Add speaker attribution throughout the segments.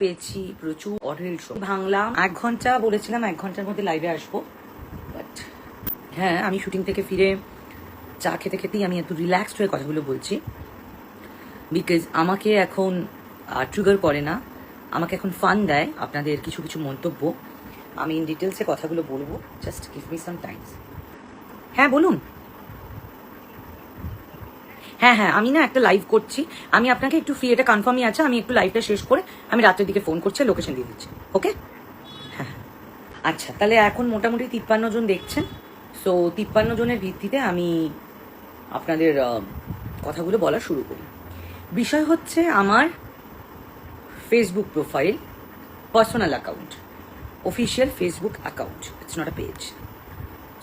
Speaker 1: পেয়েছি প্রচুর অঢেল শো ভাঙলাম। 1 ঘন্টা বলেছিলাম, 1 ঘন্টার মধ্যে লাইভে আসবো। বাট হ্যাঁ, আমি শুটিং থেকে ফিরে চা খেতে খেতেই আমি এত রিল্যাক্সড হয়ে কথাগুলো বলছি, বিকজ আমাকে এখন ট্রিগার করে না, আমাকে এখন ফান দেয় আপনাদের কিছু কিছু মন্তব্য। আমি ইন ডিটেলসে কথাগুলো বলবো, just give me some Times. হ্যাঁ বলুন। হ্যাঁ হ্যাঁ, আমি না একটা লাইভ করছি, আমি আপনাকে একটু ফ্রি, এটা কনফার্মই আছে, আমি একটু লাইভটা শেষ করে আমি রাতের দিকে ফোন করছি, লোকেশন দিয়ে দিচ্ছি। ওকে হ্যাঁ আচ্ছা, তাহলে এখন মোটামুটি 53 জন দেখছেন। সো 53 জনের ভিত্তিতে আমি আপনাদের কথাগুলো বলা শুরু করি। বিষয় হচ্ছে আমার Facebook profile, personal account, official Facebook account, it's not a page.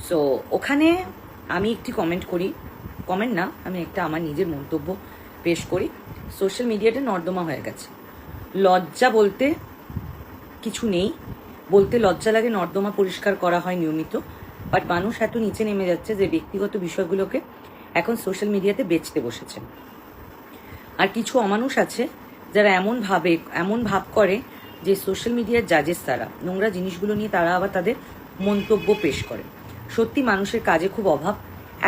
Speaker 1: So ওখানে আমি একটি কমেন্ট করি, কমেন্ট না, আমি একটা আমার নিজের মন্তব্য পেশ করি। সোশ্যাল মিডিয়াটা নর্দমা হয়ে গেছে, লজ্জা বলতে কিছু নেই, বলতে লজ্জা লাগে। নর্দমা পরিষ্কার করা হয় নিয়মিত, বাট মানুষ এত নিচে নেমে যাচ্ছে যে ব্যক্তিগত বিষয়গুলোকে এখন সোশ্যাল মিডিয়াতে বেচতে বসেছে। আর কিছু অমানুষ আছে যারা এমন ভাব করে যে সোশ্যাল মিডিয়ার জাজেস তারা, নোংরা জিনিসগুলো নিয়ে তারা আবার তাদের মন্তব্য পেশ করে। সত্যি মানুষের কাজে খুব অভাব,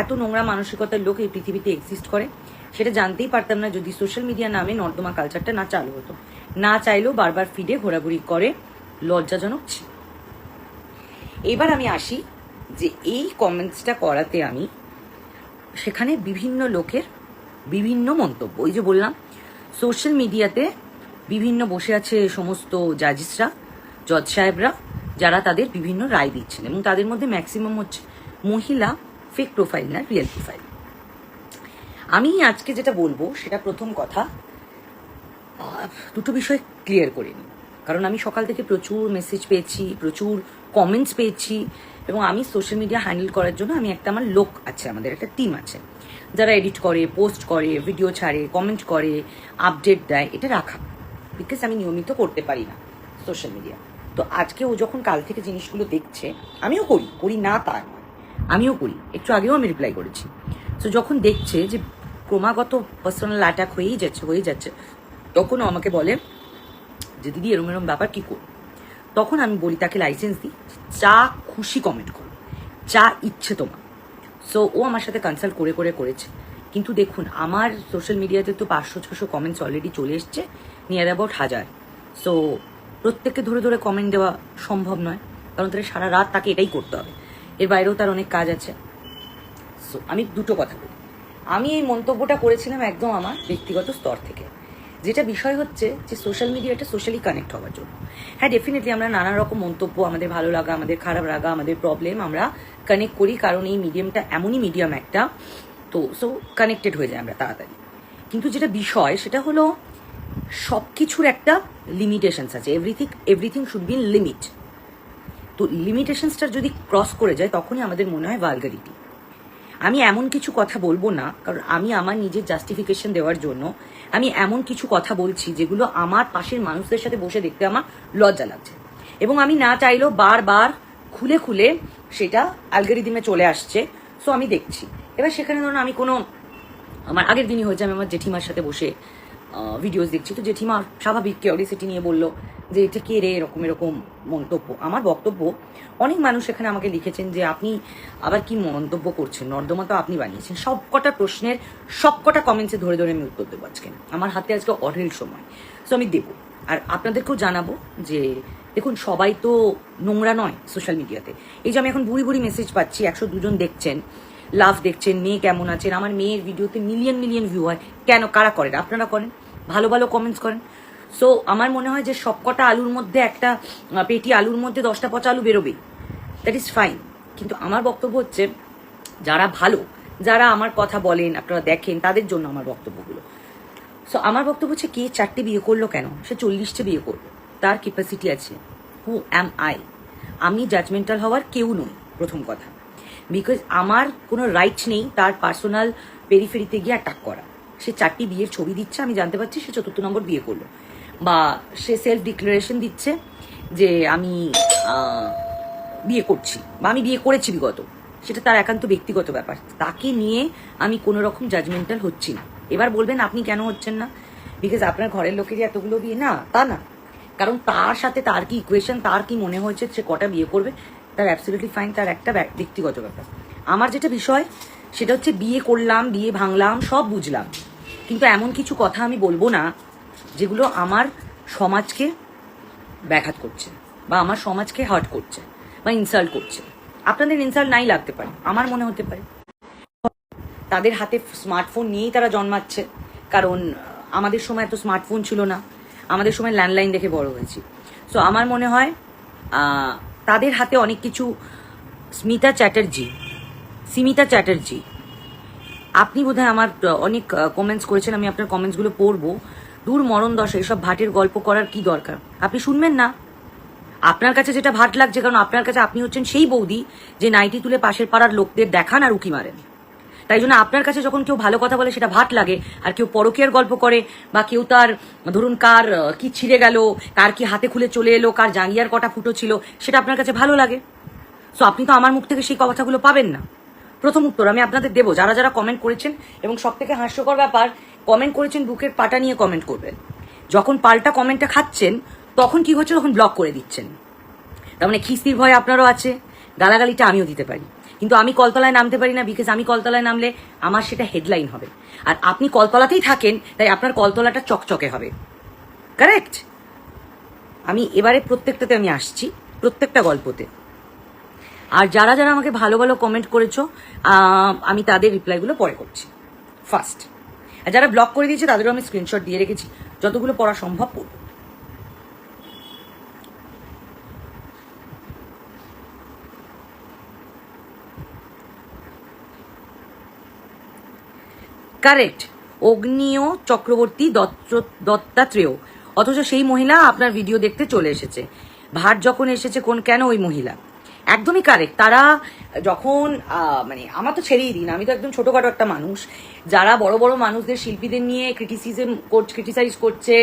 Speaker 1: এত নোংরা মানসিকতার লোক এই পৃথিবীতে এক্সিস্ট করে, সেটা জানতেই পারতাম না যদি সোশ্যাল মিডিয়া নামে নর্দমা কালচারটা না চালু হতো। না চাইলেও বারবার ফিডে ঘোরাঘুরি করে, লজ্জাজনক ছিল। এবার আমি আসি যে এই কমেন্টসটা করাতে আমি সেখানে বিভিন্ন লোকের বিভিন্ন মন্তব্য, ওই যে বললাম সোশ্যাল মিডিয়াতে বিভিন্ন বসে আছে সমস্ত জাজেসরা, জজ সাহেবরা, যারা তাদের বিভিন্ন রায় দিচ্ছেন, এবং তাদের মধ্যে ম্যাক্সিমাম হচ্ছে মহিলা, ফেক প্রোফাইল না রিয়েল প্রোফাইল। আমি আজকে যেটা বলবো সেটা প্রথম কথা, দুটো বিষয় ক্লিয়ার করে নিই, কারণ আমি সকাল থেকে প্রচুর মেসেজ পেয়েছি, প্রচুর কমেন্টস পেয়েছি, এবং আমি সোশ্যাল মিডিয়া হ্যান্ডেল করার জন্য আমি আমার লোক আছে, আমাদের একটা টিম আছে যারা এডিট করে, পোস্ট করে, ভিডিও ছাড়ে, কমেন্ট করে, আপডেট দেয়, এটা রাখা, বিকজ আমি নিয়মিত করতে পারি না সোশ্যাল মিডিয়া। তো আজকে ও যখন কাল থেকে জিনিসগুলো দেখছে, আমিও করি না তার নয়, আমিও করি, একটু আগেও আমি রিপ্লাই করেছি। তো যখন দেখছে যে ক্রমাগত পার্সোনাল অ্যাটাক হয়ে যাচ্ছে, তখন আমাকে বলে যে দিদি এরম এরম ব্যাপার কি করব। তখন আমি বলি তাকে লাইসেন্স দিই, যা খুশি কমেন্ট করো, যা ইচ্ছে তোমার। সো ও আমার সাথে কনসাল্ট করেছে, কিন্তু দেখুন আমার সোশ্যাল মিডিয়াতে তো 500-600 কমেন্টস অলরেডি চলে এসছে, নিয়ার অ্যাবাউট 1000। সো প্রত্যেককে ধরে ধরে কমেন্ট দেওয়া সম্ভব নয়, কারণ তাহলে সারা রাত তাকে এটাই করতে হবে, এর বাইরেও তার অনেক কাজ আছে। সো আমি দুটো কথা বলি, আমি এই মন্তব্যটা করেছিলাম একদম আমার ব্যক্তিগত স্তর থেকে। যেটা বিষয় হচ্ছে যে সোশ্যাল মিডিয়াটা সোশ্যালি কানেক্ট হওয়ার জন্য। হ্যাঁ ডেফিনেটলি আমরা নানা রকম মন্তব্য, আমাদের ভালো লাগা, আমাদের খারাপ লাগা, আমাদের প্রবলেম আমরা কানেক্ট করি, কারণ এই মিডিয়ামটা এমনই মিডিয়াম একটা, তো সো কানেক্টেড হয়ে যায় আমরা তাড়াতাড়ি। কিন্তু যেটা বিষয় সেটা হলো সব কিছুর একটা লিমিটেশনস আছে, everything should be in limit. তো লিমিটেশনসটা যদি ক্রস করে যায় তখনই আমাদের মনে হয় ভালগারিটি। আমি এমন কিছু কথা বলবো না, কারণ আমি আমার নিজের জাস্টিফিকেশন দেওয়ার জন্য আমি এমন কিছু কথা বলছি যেগুলো আমার পাশের মানুষদের সাথে বসে দেখতে আমার লজ্জা লাগছে, এবং আমি না চাইলেও বারবার খুলে সেটা অ্যালগরিদমে চলে আসছে। সো আমি দেখছি, এবার সেখানে ধরুন আমি কোনো, আমার আগের দিনই হয়েছে, আমি আমার জেঠিমার সাথে বসে ভিডিওস দেখছি, তো জেঠিমা স্বাভাবিক কিউরিওসিটি নিয়ে বললো যে এটা কে রে, এরকম মন্তব্য। আমার বক্তব্য, অনেক মানুষ এখানে আমাকে লিখেছেন যে আপনি আবার কি মন্তব্য করছেন, নর্দমা তো আপনি বানিয়েছেন। সবকটা প্রশ্নের সবকটা কমেন্টসে ধরে আমি উত্তর দেবো আজকে, আমার হাতে আজকে অঢেল সময়। সো আমি দেবো, আর আপনাদেরকেও জানাবো যে দেখুন সবাই তো নোংরা নয় সোশ্যাল মিডিয়াতে। এই যে আমি এখন বুড়ি মেসেজ পাচ্ছি, 102 জন দেখছেন, লাভ দেখছেন, মেয়ে কেমন আছেন, আমার মেয়ের ভিডিওতে মিলিয়ন ভিউ হয়, কেন, কারা করেন? আপনারা করেন, ভালো কমেন্টস করেন। সো আমার মনে হয় যে সবকটা আলুর মধ্যে একটা পেটি আলুর মধ্যে 10টা পচা আলু বেরোবেই, দ্যাট ইজ ফাইন। কিন্তু আমার বক্তব্য হচ্ছে যারা ভালো, যারা আমার কথা বলেন, আপনারা দেখেন, তাদের জন্য আমার বক্তব্যগুলো। সো আমার বক্তব্য হচ্ছে কে 4টে বিয়ে করলো কেন, সে 40টে বিয়ে করলো, তার ক্যাপাসিটি আছে। হু অ্যাম আই? আমি জাজমেন্টাল হওয়ার কেউ নই, প্রথম কথা, বিকজ আমার কোনো রাইট নেই তার পার্সোনাল পেরিফেরিতে গিয়ে অ্যাটাক করা। সে 4টি বিয়ের ছবি দিচ্ছে, আমি জানতে পারছি সে 4র্থ নম্বর বিয়ে করলো, বা সে সেলফ ডিক্লারেশন দিচ্ছে যে আমি বিয়ে করছি বা আমি বিয়ে করেছি বিগত, সেটা তার একান্ত ব্যক্তিগত ব্যাপার, তাকে নিয়ে আমি কোনো রকম জাজমেন্টাল হচ্ছি না। এবার বলবেন আপনি কেন হচ্ছেন না, বিকজ আপনার ঘরের লোকেরই এতগুলো বিয়ে, না তা না, কারণ তার সাথে তার কি ইকুয়েশন, তার কি মনে হয়েছে সে কটা বিয়ে করবে, তার অ্যাবসলিউটলি ফাইন, তার একটা ব্যক্তিগত ব্যাপার। আমার যেটা বিষয় সেটা হচ্ছে বিয়ে করলাম, বিয়ে ভাঙলাম, সব বুঝলাম, কিন্তু এমন কিছু কথা আমি বলবো না যেগুলো আমার সমাজকে ব্যাঘাত করছে বা আমার সমাজকে হার্ট করছে বা ইনসাল্ট করছে। আপনাদের ইনসাল্ট নাই লাগতে পারে, আমার মনে হতে পারে তাদের হাতে স্মার্টফোন নিয়েই তারা জন্মাচ্ছে, কারণ আমাদের সময় এত স্মার্টফোন ছিল না, আমাদের সময় ল্যান্ডলাইন দেখে বড় হয়েছি। সো আমার মনে হয় তাদের হাতে অনেক কিছু। স্মিতা চ্যাটার্জি, আপনি বোধহয় আমার অনেক কমেন্টস করেছেন, আমি আপনার কমেন্টসগুলো পড়বো। দূর মরণ দশা, এসব ভাটের গল্প করার কি দরকার, আপনি শুনবেন না। আপনার কাছে যেটা ভাট লাগছে, কারণ আপনার কাছে আপনি হচ্ছেন সেই বৌদি যে নাইটি তুলে পাশের পাড়ার লোকদের দেখান আর উকি মারেন। তাই জন্য আপনার কাছে যখন কেউ ভালো কথা বলে সেটা ভাট লাগে, আর কেউ পরকীয়ার গল্প করে বা কেউ তার ধরুন কার কি ছিঁড়ে গেল, কার কি হাতে খুলে চলে এলো, কার জাঙ্গিয়ার কটা ফুটো ছিল, সেটা আপনার কাছে ভালো লাগে। সো আপনি তো আমার মুখ থেকে সেই কথাগুলো পাবেন না। প্রথম উত্তর আমি আপনাদের দেবো, যারা যারা কমেন্ট করেছেন, এবং সব থেকে হাস্যকর ব্যাপার, কমেন্ট করেছেন বুকের পাটা নিয়ে কমেন্ট করবেন, যখন পাল্টা কমেন্টটা খাচ্ছেন তখন কি হচ্ছে, তখন ব্লক করে দিচ্ছেন। তার মানে খিস্তির ভয় আপনারও আছে, গালাগালিটা আমিও দিতে পারি, কিন্তু আমি কলতলায় নামতে পারি না, বিকজ আমি কলতলায় নামলে আমার সেটা হেডলাইন হবে, আর আপনি কলতলাতেই থাকেন তাই আপনার কলতলাটা চকচকে হবে। কারেক্ট? আমি এবারে প্রত্যেকটাতে আমি আসছি, প্রত্যেকটা গল্পতে। আর যারা যারা আমাকে ভালো ভালো কমেন্ট করেছো আমি তাদের রিপ্লাইগুলো পরে করছি ফার্স্ট। আর যারা ব্লক করে দিয়েছে তাদেরও আমি স্ক্রিনশট দিয়ে রেখেছি, যতগুলো পড়া সম্ভব পড়ব। কারেক্ট, অগ্নিয় চক্রবর্তী দত্তাত্রেয়, অথচ সেই মহিলা আপনার ভিডিও দেখতে চলে এসেছে। ভাট যখন এসেছে কেন ওই মহিলা? একদমই কারেক্ট। তারা যখন মানে আমার তো ছেড়েই দিন, আমি তো একদম ছোটখাটো একটা মানুষ, যারা বড় বড় মানুষদের, শিল্পীদের নিয়ে ক্রিটিসাইজ করছে,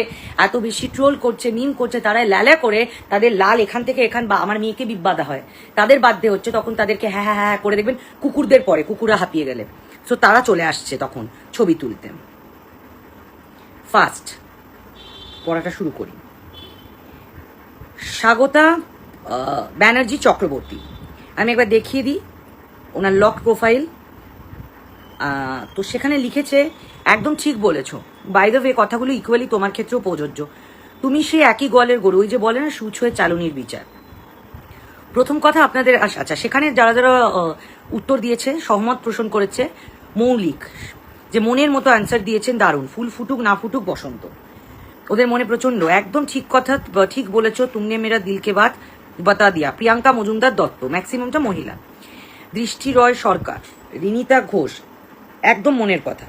Speaker 1: এত বেশি ট্রোল করছে, মিম করছে, তারা ল্যালা করে তাদের লাল এখান থেকে এখান, বা আমার মেয়েকে বিবাদা হয়, তাদের বাধ্য হচ্ছে, তখন তাদেরকে হ্যাঁ হ্যাঁ হ্যাঁ করে দেখবেন কুকুরদের পরে, কুকুরা হাঁপিয়ে গেলে সো তারা চলে আসছে তখন ছবি তুলতে। ফার্স্ট পড়াটা শুরু করি। স্বাগতা ব্যানার্জি চক্রবর্তী, আমি একবার দেখিয়ে দিই ওনার লক প্রোফাইল। তো সেখানে লিখেছে, একদম ঠিক বলেছ, বাই দ্য ওয়ে কথাগুলো ইকুয়ালি তোমার ক্ষেত্রেও প্রযোজ্য। তুমি সেই একই গোয়ালের গরু, ওই যে বলে না সুচ হয়ে চালুনির বিচার। প্রথম কথা আপনাদের, আচ্ছা সেখানে যারা যারা উত্তর দিয়েছে, সহমত পোষণ করেছে, মৌলিক যে মনের মতো অ্যান্সার দিয়েছেন, দারুণ। ফুল ফুটুক না ফুটুক বসন্ত, ওদের মনে প্রচন্ড, একদম ঠিক কথা, ঠিক বলেছ। তুমনে মেরা দিলকে বাত বাতা দিয়া, প্রিয়াঙ্কা মজুমদার দত্ত, ম্যাক্সিমামটা মহিলা। দৃষ্টি রয় সরকার, রিনিতা ঘোষ, একদম মনের কথা।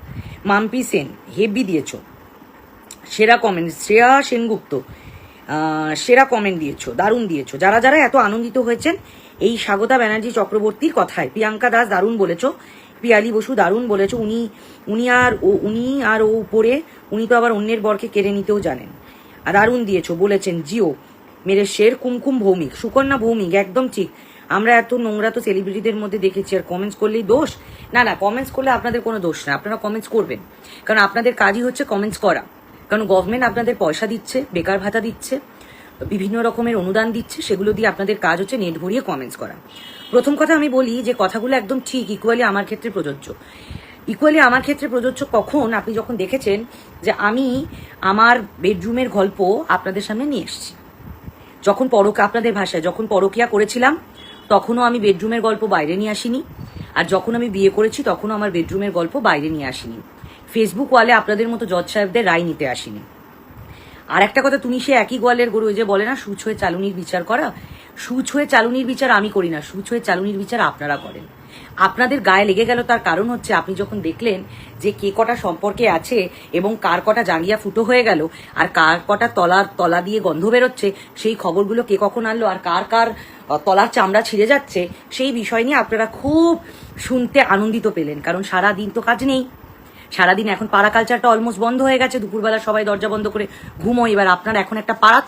Speaker 1: মাম্পি সেন, হেভি দিয়েছ, সেরা কমেন্ট। শ্রেয়া সেনগুপ্ত, সেরা কমেন্ট দিয়েছো, দারুণ দিয়েছো। যারা যারা এত আনন্দিত হয়েছেন এই স্বাগতা ব্যানার্জি চক্রবর্তীর কথায়, প্রিয়াঙ্কা দাস দারুণ বলেছো, পিয়ালি বসু দারুণ বলেছো। উনি আর ও উপরে, উনি তো আবার অন্যের বরকে কেড়ে নিতেও জানেন। আর দারুণ দিয়েছো বলেছেন জিও মেরে শের, কুমকুম ভৌমিক, সুকন্যা ভৌমিক, একদম ঠিক। আমরা এত নোংরা তো সেলিব্রিটিদের মধ্যে দেখেছি, আর কমেন্টস করলেই দোষ? না না, কমেন্টস করলে আপনাদের কোনো দোষ না, আপনারা কমেন্টস করবেন, কারণ আপনাদের কাজই হচ্ছে কমেন্টস করা। কারণ গভর্নমেন্ট আপনাদের পয়সা দিচ্ছে, বেকার ভাতা দিচ্ছে, বিভিন্ন রকমের অনুদান দিচ্ছে, সেগুলো দিয়ে আপনাদের কাজ হচ্ছে নেট ভরিয়ে কমেন্টস করা। প্রথম কথা আমি বলি যে কথাগুলো একদম ঠিক, ইকুয়ালি আমার ক্ষেত্রে প্রযোজ্য। ইকুয়ালি আমার ক্ষেত্রে প্রযোজ্য কখন? আপনি যখন দেখেছেন যে আমি আমার বেডরুমের গল্প আপনাদের সামনে নিয়ে এসেছি। যখন আপনাদের ভাষায় যখন পরকিয়া করেছিলাম তখনও আমি বেডরুমের গল্প বাইরে নিয়ে আসিনি, আর যখন আমি বিয়ে করেছি তখনও আমার বেডরুমের গল্প বাইরে নিয়ে আসিনি। ফেসবুক ওয়ালে আপনাদের মতো জজ সাহেবদের রায় নিতে আসিনি। আর একটা কথা, তুমি সে একই গোয়ালের গরু, ওই যে বলে না সুচ হয়ে চালুনির বিচার করা, সুচ হয়ে চালুনির বিচার আমি করি না, সুচ হয়ে চালুনির বিচার আপনারা করেন। আপনাদের গায়ে লেগে গেল, তার কারণ হচ্ছে আপনি যখন দেখলেন যে কে কটা সম্পর্কে আছে এবং কার কটা জাঙ্গিয়া ফুটো হয়ে গেল আর কার কটা তলা দিয়ে গন্ধ বেরোচ্ছে, সেই খবরগুলো কে কখন আনলো আর কার কার তলার চামড়া ছিঁড়ে যাচ্ছে, সেই বিষয় নিয়ে আপনারা খুব শুনতে আনন্দিত পেলেন। কারণ সারা দিন তো কাজ নেই, সারাদিন এখন পাড়া কালচারটা অলমোস্ট বন্ধ হয়ে গেছে, দুপুরবেলা সবাই দরজা বন্ধ করে ঘুমো। এবার আপনার এখন একটা পাড়া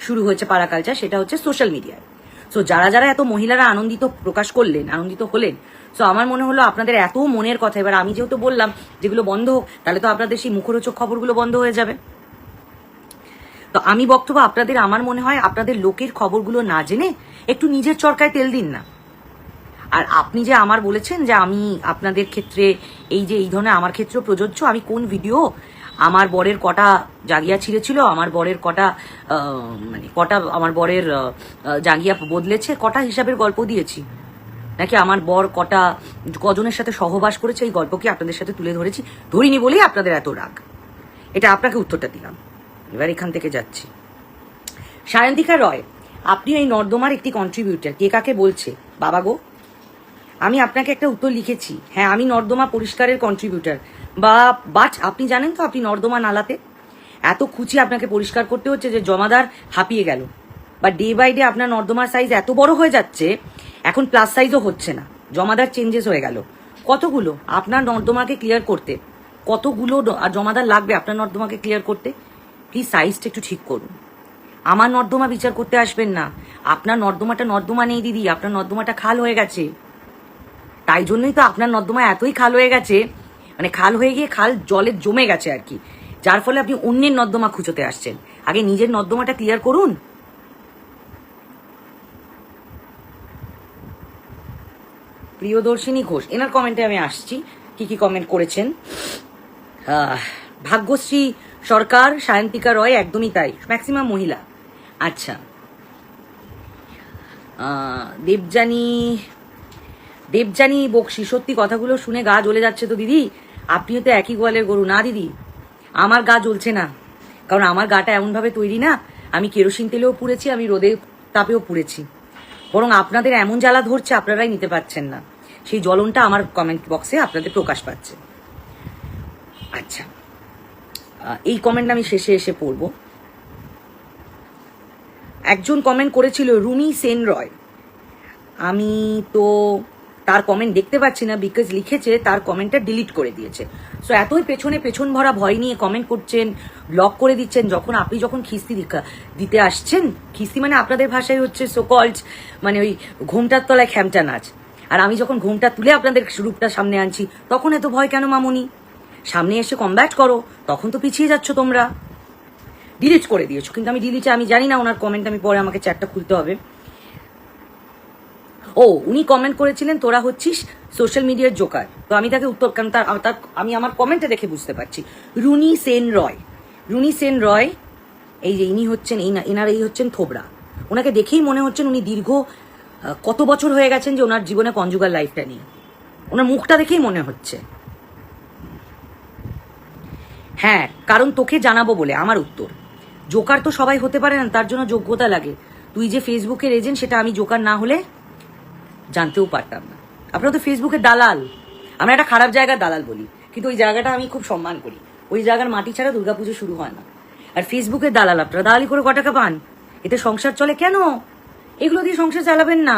Speaker 1: শুরু হয়েছে পাড়া কালচার, সেটা হচ্ছে সোশ্যাল মিডিয়ায়। সো যারা যারা এত মহিলারা আনন্দিত প্রকাশ করলেন, আনন্দিত হলেন, সো আমার মনে হলো আপনাদের এত মনের কথা, এবার আমি যেহেতু বললাম যেগুলো বন্ধ হোক, তাহলে তো আপনাদের সেই মুখরোচক খবরগুলো বন্ধ হয়ে যাবে। তো আমি বক্তব্য আপনাদের, আমার মনে হয় আপনাদের লোকের খবরগুলো না জেনে একটু নিজের চরকায় তেল দিন না। আর আপনি যে আমার বলেছেন যে আমি আপনাদের ক্ষেত্রে এই ধরনের আমার ক্ষেত্রেও প্রযোজ্য, আমি কোন ভিডিও আমার বরের কটা জাগিয়া ছিঁড়েছিল, আমার বরের কটা আমার বরের জাগিয়া বদলেছে, কটা হিসাবের গল্প দিয়েছি, নাকি আমার বর কজনের সাথে সহবাস করেছে এই গল্প কি আপনাদের সাথে তুলে ধরেছি? ধরিনি বলেই আপনাদের এত রাগ। এটা আপনাকে উত্তরটা দিলাম, এবার এখান থেকে যাচ্ছি। সায়ন্তিকা রয়, আপনি এই নর্দমার একটি কন্ট্রিবিউটার, কে কাকে বলছে বাবা গো? আমি আপনাকে একটা উত্তর লিখেছি, হ্যাঁ আমি নর্দমা পরিষ্কারের কন্ট্রিবিউটার, বাট আপনি জানেন তো আপনি নর্দমা নালাতে এত খুঁচি আপনাকে পরিষ্কার করতে হচ্ছে যে জমাদার হাঁপিয়ে গেল, বা ডে বাই ডে আপনার নর্দমার সাইজ এত বড় হয়ে যাচ্ছে, এখন প্লাস সাইজও হচ্ছে না, জমাদার চেঞ্জেস হয়ে গেল। কতগুলো আপনার নর্দমাকে ক্লিয়ার করতে, কতগুলো জমাদার লাগবে আপনার নর্দমাকে ক্লিয়ার করতে? প্লিজ সাইজটা একটু ঠিক করুন। আমার নর্দমা বিচার করতে আসবেন না। আপনার নর্দমাটা নর্দমা নেই দিদি, আপনার নর্দমাটা খাল হয়ে গেছে। তাই জন্যই তো আপনার নর্দমা এতই খাল হয়ে গেছে, মানে খাল হয়ে গিয়ে খাল জলে জমে গেছে আর কি, যার ফলে আপনি অন্যের নর্দমা খুঁজোতে আসছেন। আগে নিজের নর্দমাটা ক্লিয়ার করুন। প্রিয়দর্শিনী ঘোষ, এনার কমেন্টে আমি আসছি, কি কি কমেন্ট করেছেন। ভাগ্যশ্রী সরকার, সায়ন্তিকা রয়, একদমই তাই, ম্যাক্সিমাম মহিলা। আচ্ছা, দেবজানি বক্সি, সত্যি কথাগুলো শুনে গা জ্বলে যাচ্ছে তো দিদি, আপনিও তো একই গোয়ালের গরু। না দিদি, আমার গা জ্বলছে না, কারণ আমার গাটা এমনভাবে তৈরি না, আমি কেরোসিন তেলেও পুড়েছি, আমি রোদের তাপেও পুড়েছি, বরং আপনাদের এমন জ্বালা ধরছে আপনারাই নিতে পারছেন না, সেই জ্বলনটা আমার কমেন্ট বক্সে আপনাদের প্রকাশ পাচ্ছে। আচ্ছা, এই কমেন্ট আমি শেষে এসে পড়ব। একজন কমেন্ট করেছিল রুনি সেন রয়, আমি তো তার কমেন্ট দেখতে পাচ্ছি না, বিকজ লিখেছে তার কমেন্টটা ডিলিট করে দিয়েছে। সো এতই পেছন ভরা ভয় নিয়ে কমেন্ট করছেন, ব্লক করে দিচ্ছেন, আপনি যখন খিস্তি দিতে আসছেন, খিস্তি মানে আপনাদের ভাষায় হচ্ছে সোকল্ড, মানে ওই ঘোমটার তলায় খ্যামটা নাচ, আর আমি যখন ঘোমটা তুলে আপনাদের রূপটা সামনে আনছি, তখন এত ভয় কেন মামুনি? সামনে এসে কমব্যাট করো, তখন তো পিছিয়ে যাচ্ছ তোমরা। ডিলিট করে দিয়েছো, কিন্তু আমি জানি না ওনার কমেন্ট, আমি পরে আমাকে চ্যাটটা খুলতে হবে। উনি কমেন্ট করেছিলেন তোরা হচ্ছিস সোশ্যাল মিডিয়ার জোকার, তো আমি তাকে উত্তর, কারণ আমি আমার কমেন্টে দেখে বুঝতে পারছি। রুনি সেন রয়, এই যে ইনি হচ্ছেন, এই হচ্ছেন থোবরা। ওনাকে দেখেই মনে হচ্ছেন উনি দীর্ঘ কত বছর হয়ে গেছেন যে ওনার জীবনে কনজুগাল লাইফটা নিয়ে, ওনার মুখটা দেখেই মনে হচ্ছে। হ্যাঁ, কারণ তোকে জানাবো বলে আমার উত্তর। জোকার তো সবাই হতে পারে না, তার জন্য যোগ্যতা লাগে। তুই যে ফেসবুকের এজেন্ট, সেটা আমি জোকার না হলে জানতেও পারতাম না। আপনারা তো ফেসবুকের দালাল, আমরা একটা খারাপ জায়গার দালাল বলি, কিন্তু ওই জায়গাটা আমি খুব সম্মান করি। ওই জায়গার মাটি ছাড়া দুর্গাপুজো শুরু হয় না। আর ফেসবুকের দালাল আপনারা, দালালি করে টাকা পান, এতে সংসার চলে কেন? এগুলো দিয়ে সংসার চালাবেন না।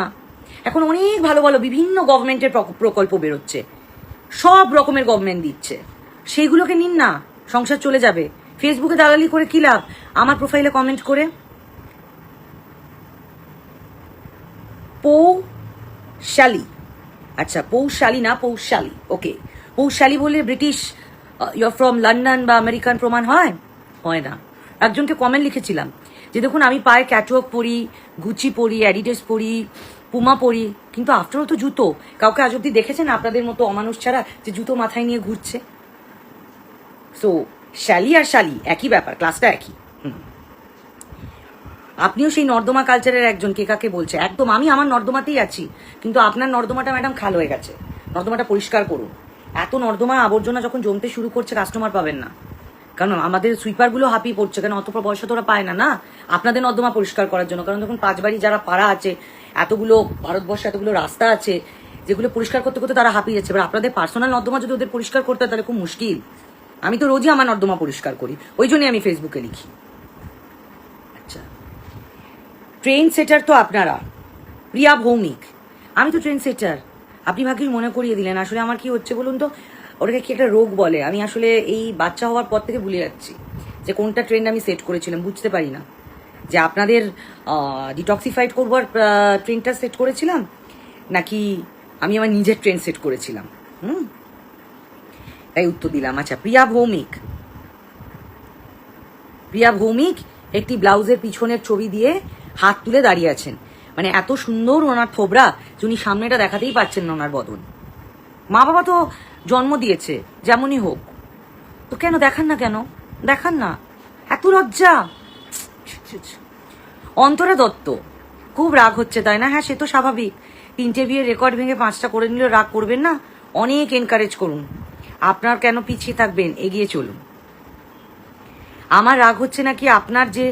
Speaker 1: এখন অনেক ভালো ভালো বিভিন্ন গভর্নমেন্টের প্রকল্প বেরোচ্ছে, সব রকমের গভর্নমেন্ট দিচ্ছে, সেইগুলোকে নিন না, সংসার চলে যাবে। ফেসবুকে দালালি করে কি লাভ? আমার প্রোফাইলে কমেন্ট করে পৌশালী, আচ্ছা পৌশালী না পৌশালী, ওকে পৌশালী বলে ব্রিটিশ ইউর ফ্রম লন্ডন বা আমেরিকান প্রমাণ হয় না। একজনকে কমেন্ট লিখেছিলাম যে দেখুন আমি পায়ে ক্যাটওয়াক পরি, গুচি পরি, অ্যাডিডাস পরি, পুমা পরি, কিন্তু আফটার অল তো জুতো। কাউকে আজ অব্দি দেখেছেন আপনাদের মতো অমানুষ ছাড়া যে জুতো মাথায় নিয়ে ঘুরছে? সো শ্যালি আর শালি একই ব্যাপার, ক্লাসটা একই। আপনিও সেই নর্দমা কালচারের একজন, কে কাকে বলছে? একদম আমি আমার নর্দমাতেই আছি, কিন্তু আপনার নর্দমাটা ম্যাডাম খাল হয়ে গেছে, নর্দমাটা পরিষ্কার করুন। এত নর্দমা আবর্জনা যখন জমতে শুরু করছে, কাস্টমার পাবেন না, কারণ আমাদের সুইপারগুলো হাঁপিয়ে পড়ছে, কেন অত পয়সা তোরা পায় না না আপনাদের নর্দমা পরিষ্কার করার জন্য। কারণ যখন পাঁচবাড়ি যারা পাড়া আছে, এতগুলো ভারতবর্ষে এতগুলো রাস্তা আছে যেগুলো পরিষ্কার করতে করতে তারা হাঁপিয়ে যাচ্ছে, এবার আপনাদের পার্সোনাল নর্দমা যদি ওদের পরিষ্কার করতে হয় তাহলে খুব মুশকিল। আমি তো রোজই আমার নর্দমা পরিষ্কার করি, ওই জন্যই আমি ফেসবুকে লিখি। আচ্ছা, ট্রেন সেটার তো আপনারা, প্রিয়া ভৌমিক, আমি তো ট্রেন সেটার, আপনি ভাগ্যিস মনে করিয়ে দিলেন। আসলে আমার কি হচ্ছে বলুন তো, ওটাকে কি একটা রোগ বলে, আমি আসলে এই বাচ্চা হওয়ার পর থেকে ভুলে যাচ্ছি যে কোনটা ট্রেন্ড আমি সেট করেছিলাম, বুঝতে পারি না যে আপনাদের ডিটক্সিফাইড করবার ট্রেনটা সেট করেছিলাম নাকি আমি আমার নিজের ট্রেন সেট করেছিলাম। তাই উত্তর দিলাম। আচ্ছা, প্রিয়া ভৌমিক একটি ব্লাউজের পিছনের ছবি দিয়ে হাত তুলে দাঁড়িয়ে আছেন। মানে এত সুন্দর ওনার থোবরা যে উনি সামনেটা দেখাতেই পাচ্ছেন না ওনার বদন। মা বাবা তো জন্ম দিয়েছে যেমনই হোক, তো কেন দেখান না, কেন দেখান না? এত লজ্জা। অন্তরা দত্ত খুব রাগ হচ্ছে তাই না? হ্যাঁ, সে তো স্বাভাবিক। 3টে বিয়ের রেকর্ড ভেঙে 5টা করে নিলে রাগ করবেন না? অনেক এনকারেজ করুন। আপনার কেন পিছিয়ে থাকবেন, এগিয়ে চলুন। আমার রাগ হচ্ছে নাকি আপনার যে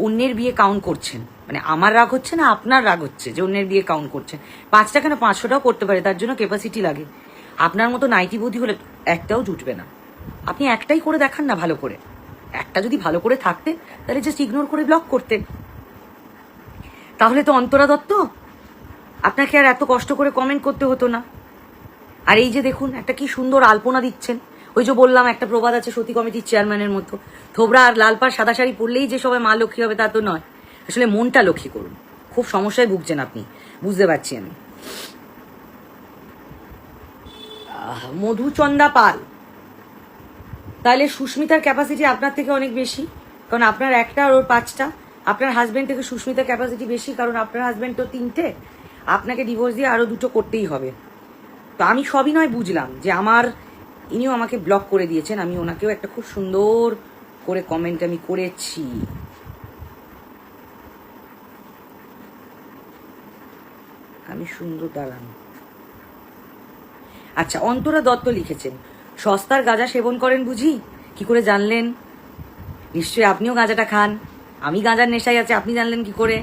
Speaker 1: অন্যের বিয়ে কাউন্ট করছেন, মানে আমার রাগ হচ্ছে না, আপনার রাগ হচ্ছে যে অন্যের বিয়ে কাউন্ট করছেন। 5টা কেন 500টাও করতে পারে, তার জন্য ক্যাপাসিটি লাগে। আপনার মতো নাইটি বুদ্ধি হলে একটাও জুটবে না। আপনি একটাই করে দেখান না ভালো করে। একটা যদি ভালো করে থাকতেন তাহলে জাস্ট ইগনোর করে ব্লক করতেন। তাহলে তো অন্তরা দত্ত আপনাকে আর এত কষ্ট করে কমেন্ট করতে হতো না। আর এই যে দেখুন একটা কি সুন্দর আলপনা দিচ্ছেন। ওই যে বললাম একটা প্রবাদ আছে সতী কমিটির চেয়ারম্যানের মতো, থোবরা আর লাল পাড় সাদা শাড়ি পরলেই যে সবাই মা লক্ষ্মী হবে তা তো নয়। আসলে মনটা লক্ষ্মী করুন। খুব সমস্যায় ভুগছেন আপনি, বুঝতে পারছি আমি। মধুচন্দা পাল, তাহলে সুস্মিতার ক্যাপাসিটি আপনার থেকে অনেক বেশি, কারণ আপনার একটা আর ওর 5টা। আপনার হাজবেন্ড থেকে সুস্মিতার ক্যাপাসিটি বেশি, কারণ আপনার হাজবেন্ড তো 3টে। আপনাকে ডিভোর্স দিয়ে আরো 2টো করতেই হবে। তো আমি সবই নয় বুঝলাম যে ইনিও আমাকে ব্লক করে দিয়েছেন, আমি ওনাকেও একটা খুব সুন্দর করে কমেন্ট আমি করেছি। আমি সুন্দর দাঁড়ান। আচ্ছা, অন্তরা দত্ত লিখেছেন সস্তার গাঁজা সেবন করেন বুঝি? কি করে জানলেন? নিশ্চয়ই আপনিও গাঁজাটা খান। আমি গাঁজার নেশায় আছে, আপনি জানলেন কি করে?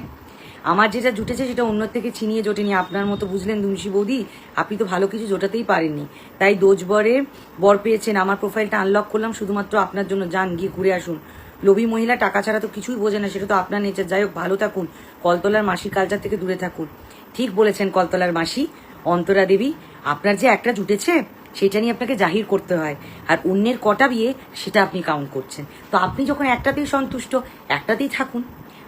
Speaker 1: আমার যেটা জুটেছে সেটা অন্য থেকে ছিনিয়ে জোটেনি। আপনার মতো বুঝলেন দুমসি বৌদি, আপনি তো ভালো কিছু জোটাতেই পারেননি, তাই দোজবরে বর পেয়েছেন। আমার প্রোফাইলটা আনলক করলাম শুধুমাত্র আপনার জন্য। যান গিয়ে ঘুরে আসুন। লোভী মহিলা টাকা ছাড়া তো কিছুই বোঝে না, সেটা তো আপনার নেচার। যাই হোক, ভালো থাকুন। কলতলার মাসি কালচার থেকে দূরে থাকুন। ঠিক বলেছেন কলতলার মাসি। অন্তরা দেবী, আপনার যে একটা জুটেছে সেটা নিয়ে আপনাকে জাহির করতে হয়, আর অন্যের কটা বিয়ে সেটা আপনি কাউন্ট করছেন। তো আপনি যখন একটাতেই সন্তুষ্ট, একটাতেই থাকুন।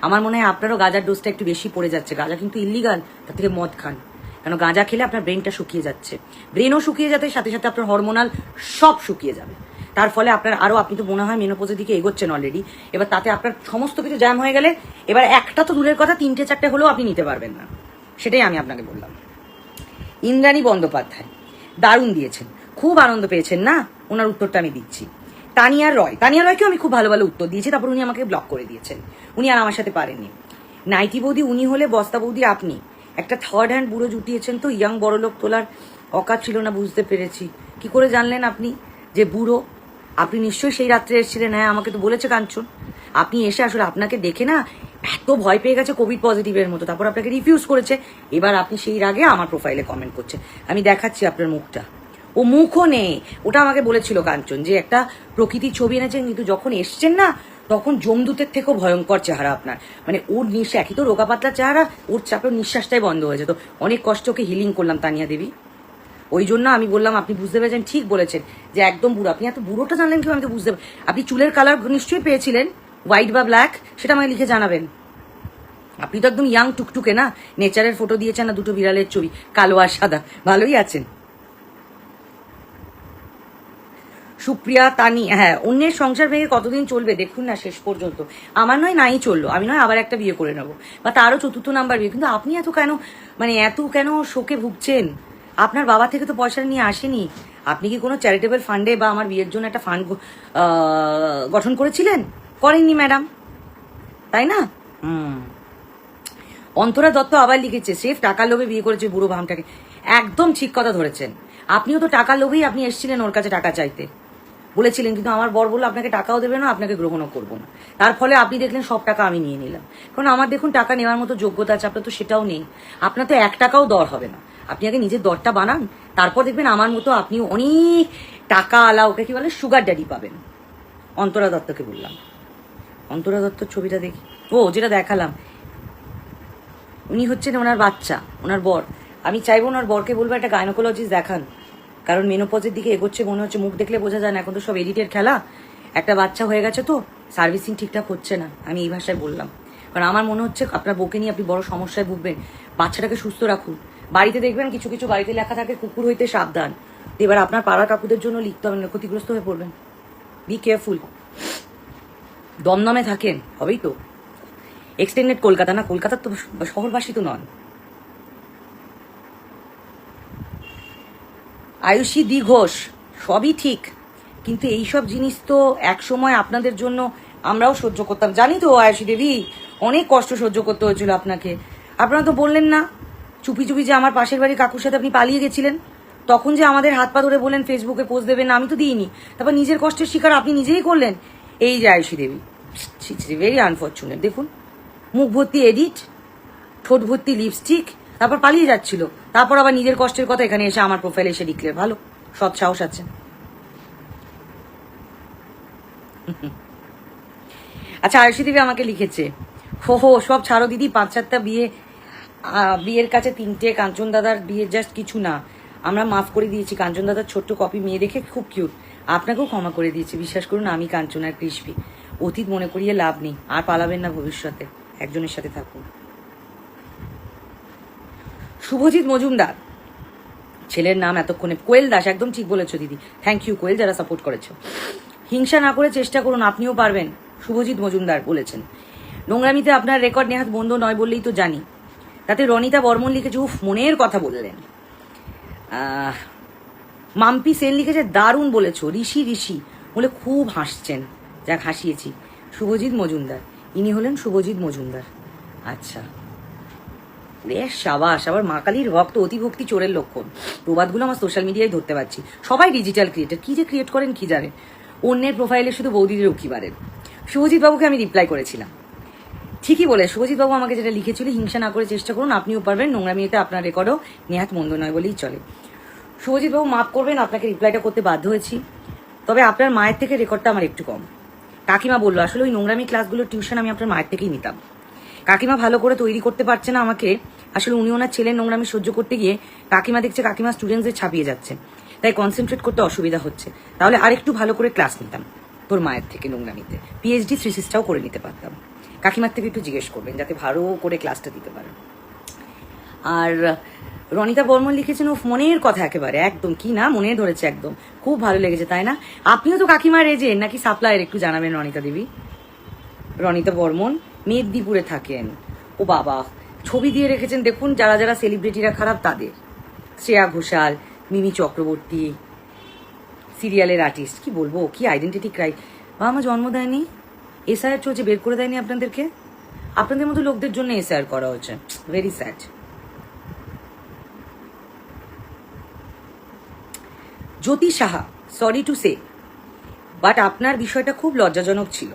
Speaker 1: আমার মনে হয় আপনারও গাঁজার ডোজটা একটু বেশি পড়ে যাচ্ছে। গাঁজা কিন্তু ইলিগাল, তার থেকে মদ খান। কারণ গাঁজা খেলে আপনার ব্রেনটা শুকিয়ে যাচ্ছে, ব্রেনও শুকিয়ে যাতে সাথে সাথে আপনার হরমোনাল সব শুকিয়ে যাবে। তার ফলে আপনার আরও, আপনি তো মনে হয় মেনোপজের দিকে এগোচ্ছেন অলরেডি। এবার তাতে আপনার সমস্ত কিছু জ্যাম হয়ে গেলে এবার একটা তো দূরের কথা, 3টে 4টে হলেও আপনি নিতে পারবেন না। সেটাই আমি আপনাকে বললাম। ইন্দ্রাণী বন্দ্যোপাধ্যায় দারুণ দিয়েছেন, খুব আনন্দ পেয়েছেন না? ওনার উত্তরটা আমি দিচ্ছি। তানিয়া রয়কেও আমি খুব ভালো ভালো উত্তর দিয়েছি, তারপর উনি আমাকে ব্লক করে দিয়েছেন। উনি আর আমার সাথে পারেননি। নাইটি বৌদি উনি হলে বস্তা বৌদি আপনি। একটা থার্ড হ্যান্ড বুড়ো জুটিয়েছেন তো, ইয়াং বড়লোক তোলার অকাত ছিল না, বুঝতে পেরেছি। কি করে জানলেন আপনি যে বুড়ো? আপনি নিশ্চয়ই সেই রাত্রে এসেছিলেন। হ্যাঁ, আমাকে তো বলেছে কাঞ্চন। আপনি এসে আসলে আপনাকে দেখে না এত ভয় পেয়ে গেছে কোভিড পজিটিভের মতো, তারপর আপনাকে রিফিউজ করেছে। এবার আপনি সেই আগে আমার প্রোফাইলে কমেন্ট করছেন। আমি দেখাচ্ছি আপনার মুখটা। ও মুখও নেই, ওটা আমাকে বলেছিল কাঞ্চন যে একটা প্রকৃতির ছবি এনেছেন, কিন্তু যখন এসছেন না তখন জমদূতের থেকেও ভয়ঙ্কর চেহারা আপনার। মানে ওর নিঃশ্বাস, একই তো রোগা পাতলা চেহারা, ওর চাপের নিঃশ্বাসটাই বন্ধ হয়েছে। তো অনেক কষ্ট ওকে হিলিং করলাম তানিয়া দেবী। ওই জন্য আমি বললাম আপনি বুঝতে পেরেছেন, ঠিক বলেছেন যে একদম বুড়ো। আপনি এত বুড়োটা জানলেন কি? আমি তো বুঝতে, আপনি চুলের কালার নিশ্চয়ই পেয়েছিলেন, হোয়াইট বা ব্ল্যাক, সেটা আমাকে লিখে জানাবেন। আপনি তো একদম ইয়াং টুকটুকে না? নেচারের ফটো দিয়েছেন না 2টো বিড়ালের ছবি, কালো আর সাদা, ভালোই আছেন। সুপ্রিয়া তানি, হ্যাঁ, অন্যের সংসার ভেঙে কতদিন চলবে দেখুন না শেষ পর্যন্ত। আমার নয় নাই চললো, আমি নয় আবার একটা বিয়ে করে নেবো, বা তারও 4র্থ নাম্বার বিয়ে। কিন্তু আপনি এত কেন শোকে ভুগছেন? আপনার বাবা থেকে তো পয়সা নিয়ে আসেনি। আপনি কি কোনো চ্যারিটেবল ফান্ডে বা আমার বিয়ের জন্য একটা ফান্ড গঠন করেছিলেন? করেননি ম্যাডাম, তাই না? অন্তরা দত্ত আবার লিখেছে সেফ টাকার লোভে বিয়ে করেছে বুড়ো ভামটাকে। একদম ঠিক কথা ধরেছেন। আপনিও তো টাকার লোভেই আপনি এসেছিলেন ওর কাছে টাকা চাইতে, বলেছিলেন, কিন্তু আমার বর বললো আপনাকে টাকাও দেবে না, আপনাকে গ্রহণও করবো না। তার ফলে আপনি দেখলেন সব টাকা আমি নিয়ে নিলাম। কারণ আমার দেখুন টাকা নেওয়ার মতো যোগ্যতা আছে, আপনার তো সেটাও নেই। আপনার তো 1 টাকাও দর হবে না। আপনি আগে নিজের দরটা বানান, তারপর দেখবেন আমার মতো আপনি অনেক টাকা আলা, ওকে কি বলে, সুগার ড্যাডি পাবেন। অন্তরা দত্তকে বললাম। অন্তরা দত্তর ছবিটা দেখি, ও যেটা দেখালাম, উনি হচ্ছেন ওনার বাচ্চা, ওনার বর। আমি চাইবো ওনার বরকে বলবো একটা গাইনোকোলজিস্ট দেখান, কারণ মেনোপজের দিকে এগোচ্ছে মনে হচ্ছে। মুখ দেখলে বোঝা যায় না, এখন তো সব এডিটের খেলা। একটা বাচ্চা হয়ে গেছে তো সার্ভিসিং ঠিকঠাক হচ্ছে না, আমি এই ভাষায় বললাম। কারণ আমার মনে হচ্ছে আপনার বউকে নিয়ে আপনি বড় সমস্যায় ভুগবেন। বাচ্চাটাকে সুস্থ রাখুন। বাড়িতে দেখবেন কিছু কিছু বাড়িতে লেখা থাকে কুকুর হইতে সাবধান। এবার আপনার পাড়া কাকুদের জন্য লিখতে হবে না, ক্ষতিগ্রস্ত হয়ে পড়বেন। Be careful. দমদমে থাকেন, হবেই তো। এক্সটেন্ডেড কলকাতা না, কলকাতার তো শহরবাসী তো নন। আয়ুষী দি ঘোষ, সবই ঠিক, কিন্তু এইসব জিনিস তো এক সময় আপনাদের জন্য আমরাও সহ্য করতাম, জানি তো আয়ুষী দেবী, অনেক কষ্ট সহ্য করতে হয়েছিল আপনাকে। আপনারা তো বললেন না চুপি চুপি যে আমার পাশের বাড়ির কাকুর সাথে আপনি পালিয়ে গেছিলেন, তখন যে আমাদের হাত পা ধরে বললেন ফেসবুকে পোস্ট দেবেন না, আমি তো দিইনি, তারপর নিজের কষ্টের শিকার আপনি নিজেই করলেন। এই যে আয়ুষী দেবী, ভেরি আনফর্চুনেট। দেখুন, মুখ ভর্তি এডিট, ঠোঁট ভর্তি লিপস্টিক, তারপর পালিয়ে যাচ্ছিল, তারপর আবার নিজের কষ্টের কথা এখানে এসে আমার প্রোফাইলে এসে ডিক্লেয়ার। ভালো, সৎ সাহস আছে। আচ্ছা, আয়ুষী দেবী আমাকে লিখেছে, হো সব ছাড়ো দিদি, 5-4টা বিয়ের কাছে 3টে, কাঞ্চন দাদার বিয়ে জাস্ট কিছু না, আমরা মাফ করে দিয়েছি। কাঞ্চন দাদার ছোট্ট কপি মেয়ে দেখে খুব কিউট, আপনাকেও ক্ষমা করে দিয়েছি। বিশ্বাস করুন, আমি কাঞ্চন আর কৃষ্টি, অতীত মনে করিয়ে লাভ নেই, আর পালাবেন না ভবিষ্যতে, একজনের সাথে থাকুন। শুভজিৎ মজুমদার, ছেলের নাম এতক্ষণে কোয়েল দাস, একদম ঠিক বলেছো দিদি, থ্যাংক ইউ কোয়েল, যারা সাপোর্ট করেছো। হিংসা না করে চেষ্টা করুন, আপনিও পারবেন, শুভজিৎ মজুমদার বলেছেন। নোংরামিতে আপনার রেকর্ড নেহাত বন্ধ নয় বললেই তো জানি। তাতে রনিতা বর্মন লিখেছে, উফ মনের কথা বললেন। মাম্পি সেন লিখেছে, দারুণ বলেছো, ঋষি বলে খুব হাসছেন, যাক হাসিয়েছি। শুভজিৎ মজুমদার, ইনি হলেন শুভজিৎ মজুমদার। আচ্ছা বেশ, সাবাস। আবার মা কালীর ভক্ত, অতিভক্তি চোরের লক্ষণ। প্রবাদগুলো আমার সোশ্যাল মিডিয়ায় ধরতে পারছি। সবাই ডিজিটাল ক্রিয়েটার, কি যে ক্রিয়েট করেন কি জানেন। অন্যের প্রোফাইলে শুধু বৌদিদের উকি বাড়েন। শুভজিৎ বাবুকে আমি রিপ্লাই করেছিলাম, ঠিকই বলে। শুভজিৎ বাবু আমাকে যেটা লিখেছিল, হিংসা না করে চেষ্টা করুন, আপনিও পারবেন, নোংরামিতে আপনার রেকর্ডও নেহাত মন্দ নয় বলেই চলে। শুভজিৎ বাবু মাফ করবেন, আপনাকে রিপ্লাইটা করতে বাধ্য হয়েছি, তবে আপনার মায়ের থেকে রেকর্ডটা আমার একটু কম। কাকিমা বললো, আসলে ওই নোংরামি ক্লাসগুলোর টিউশন আমি আপনার মায়ের থেকেই নিতাম। কাকিমা ভালো করে তৈরি করতে পারছে না আমাকে, আসলে উনি ওনার ছেলের নোংরামি সহ্য করতে গিয়ে কাকিমা দেখছে কাকিমা স্টুডেন্টদের ছাপিয়ে যাচ্ছে, তাই কনসেন্ট্রেট করতে অসুবিধা হচ্ছে। তাহলে আরেকটু ভালো করে ক্লাস নিতাম তোর মায়ের থেকে নোংরামিতে, পিএইচডি থিসিসটাও করে নিতে পারতাম। কাকিমার থেকে একটু জিজ্ঞেস করবেন যাতে ভালো করে ক্লাসটা দিতে পারেন। আর রনিতা বর্মন লিখেছেন, ও মনের কথা একেবারে, একদম কি না মনে ধরেছে, একদম খুব ভালো লেগেছে, তাই না? আপনিও তো কাকিমার এজেন্ট নাকি সাপ্লায়ার, একটু জানাবেন রনিতা দেবী। রনিতা বর্মন মেদিনীপুরে থাকেন। ও বাবা, ছবি দিয়ে রেখেছেন দেখুন, যারা যারা সেলিব্রিটিরা খারাপ তাদের। শ্রেয়া ঘোষাল, মিমি চক্রবর্তী, সিরিয়ালের আর্টিস্ট, কি বলবো, কি আইডেন্টিটি ক্রাই। বাবা মা জন্ম দেয়নি, এসআইআর চলছে, বের করে দেয়নি আপনাদেরকে, আপনাদের মতো লোকদের জন্য এসআইআর করা হচ্ছে, very sad. Jyoti Saha, sorry to say, but আপনার বিষয়টা খুব লজ্জাজনক ছিল।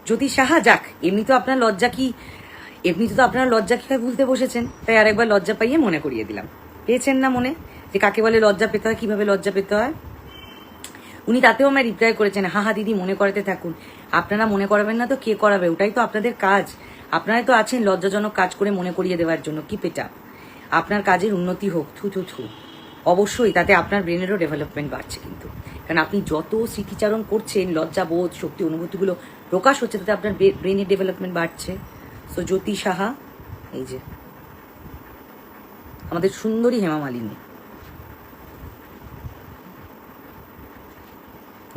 Speaker 1: জ্যোতি সাহা, যাক, এমনিতে আপনার লজ্জা কি ভুলতে বসেছেন, তাই আরেকবার লজ্জা পাইয়ে মনে করিয়ে দিলাম। পেয়েছেন না মনে, যে কাকে বলে লজ্জা পেতে হয়, কিভাবে লজ্জা পেতে হয়। উনি তাতেও আমায় রিপ্লাই করেছেন, হা দিদি মনে করাতে থাকুন, আপনারা মনে করাবেন না তো কে করাবে, ওটাই তো আপনাদের কাজ। আপনারাই তো আছেন লজ্জাজনক কাজ করে মনে করিয়ে দেওয়ার জন্য। কি পেটা, আপনার কাজের উন্নতি হোক, থু। অবশ্যই তাতে আপনার ব্রেনেরও ডেভেলপমেন্ট বাড়ছে, কিন্তু কারণ আপনি যত স্মৃতিচারণ করছেন, লজ্জাবোধ, শক্তি, অনুভূতিগুলো প্রকাশ হচ্ছে, তাতে আপনার ব্রেনের ডেভেলপমেন্ট বাড়ছে। সো জ্যোতি সাহা, এই যে আমাদের সুন্দরী হেমা মালিনী,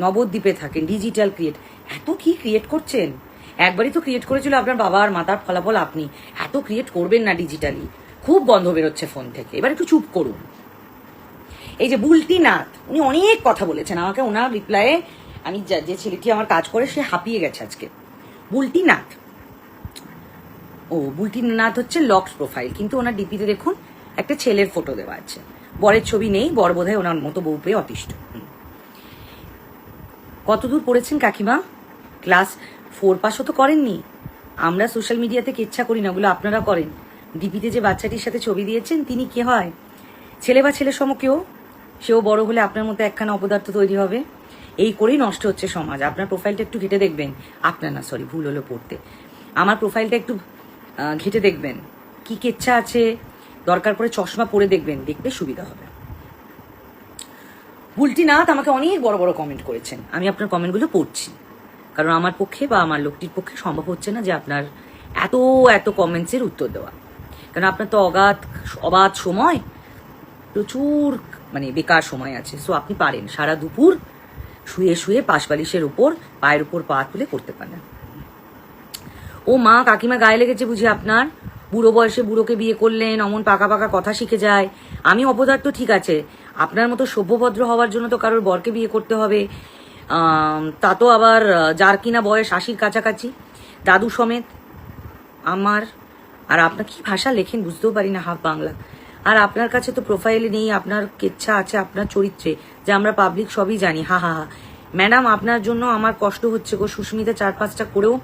Speaker 1: নবদ্বীপে থাকেন, ডিজিটাল ক্রিয়েট। এত কি ক্রিয়েট করছেন, একবারই তো ক্রিয়েট করেছিল আপনার বাবা, আর মাতার ফলাফল আপনি। এত ক্রিয়েট করবেন না ডিজিটালি, খুব গন্ধ বেরোচ্ছে ফোন থেকে, এবার একটু চুপ করুন। এই যে বুলটি নাথ, উনি অনেক কথা বলেছেন আমাকে, ওনার রিপ্লাইয়ে আমি যে ছেলেটি আমার কাজ করে সে হাঁপিয়ে গেছে আজকে। বুলটি নাথ, বুলটি নাথ হচ্ছে লকড প্রোফাইল, কিন্তু ওনার ডিপিতে দেখুন একটা ছেলের ফটো দেওয়া আছে, বরের ছবি নেই, বর বোধহয় ওনার মতো বউ পেয়ে অতিষ্ঠ। কতদূর পড়েছেন কাকিমা? ক্লাস 4 পাসও তো করেননি। আমরা সোশ্যাল মিডিয়াতে কেচ্ছা করি না, ওগুলো আপনারা করেন। ডিপিতে যে বাচ্চাটির সাথে ছবি দিয়েছেন, তিনি কে হয়? ছেলে বা ছেলের সম কেউ, সেও বড় হলে আপনার মতো একখানা অপদার্থ তৈরি হবে। এই করেই নষ্ট হচ্ছে সমাজ। আপনার প্রোফাইলটা একটু ঘেটে দেখবেন, আপনার না, সরি ভুল হলো পড়তে, আমার প্রোফাইলটা একটু ঘেটে দেখবেন, কি কেচ্ছা আছে, দরকার পড়ে চশমা পরে দেখবেন, দেখতে সুবিধা হবে। বুলটি নাথ আমাকে অনেক বড় বড় কমেন্ট করেছেন, আমি আপনার কমেন্টগুলো পড়ছি, কারণ আমার পক্ষে বা আমার লোকটির পক্ষে সম্ভব হচ্ছে না যে আপনার এত কমেন্টসের উত্তর দেওয়া, কারণ আপনার তো অবাধ সময়, প্রচুর বেকার সময় আছে। সো আপনি পারেন সারা দুপুর শুয়ে পাশ বালিশের উপর পায়ের উপর পা তুলে করতে পারেন। ও মা, কাকিমা গায়ে লেগেছে বুঝি আপনার? বুড়ো বয়সে বুড়োকে বিয়ে করলেন, অমন পাকা পাকা কথা শিখে যায়। আমি অপদার্থ ঠিক আছে, আপনার মতো সভ্যভদ্র হওয়ার জন্য তো কারোর বরকে বিয়ে করতে হবে। তা তো আবার যার কিনা বয়স 80-র কাছাকাছি, দাদু সমেত। আমার আর আপনার কি ভাষা লেখেন বুঝতেও পারি না, হাফ বাংলা। আর আপনার কাছে তো প্রোফাইলে নেই, আপনার কেচ্ছা আছে আপনার চরিত্রে, যে আমরা পাবলিক সবই জানি। হা হা হা। ম্যাডাম, আপনার জন্য আমার কষ্ট হচ্ছে গো। সুস্মিতা 4-5টা করেও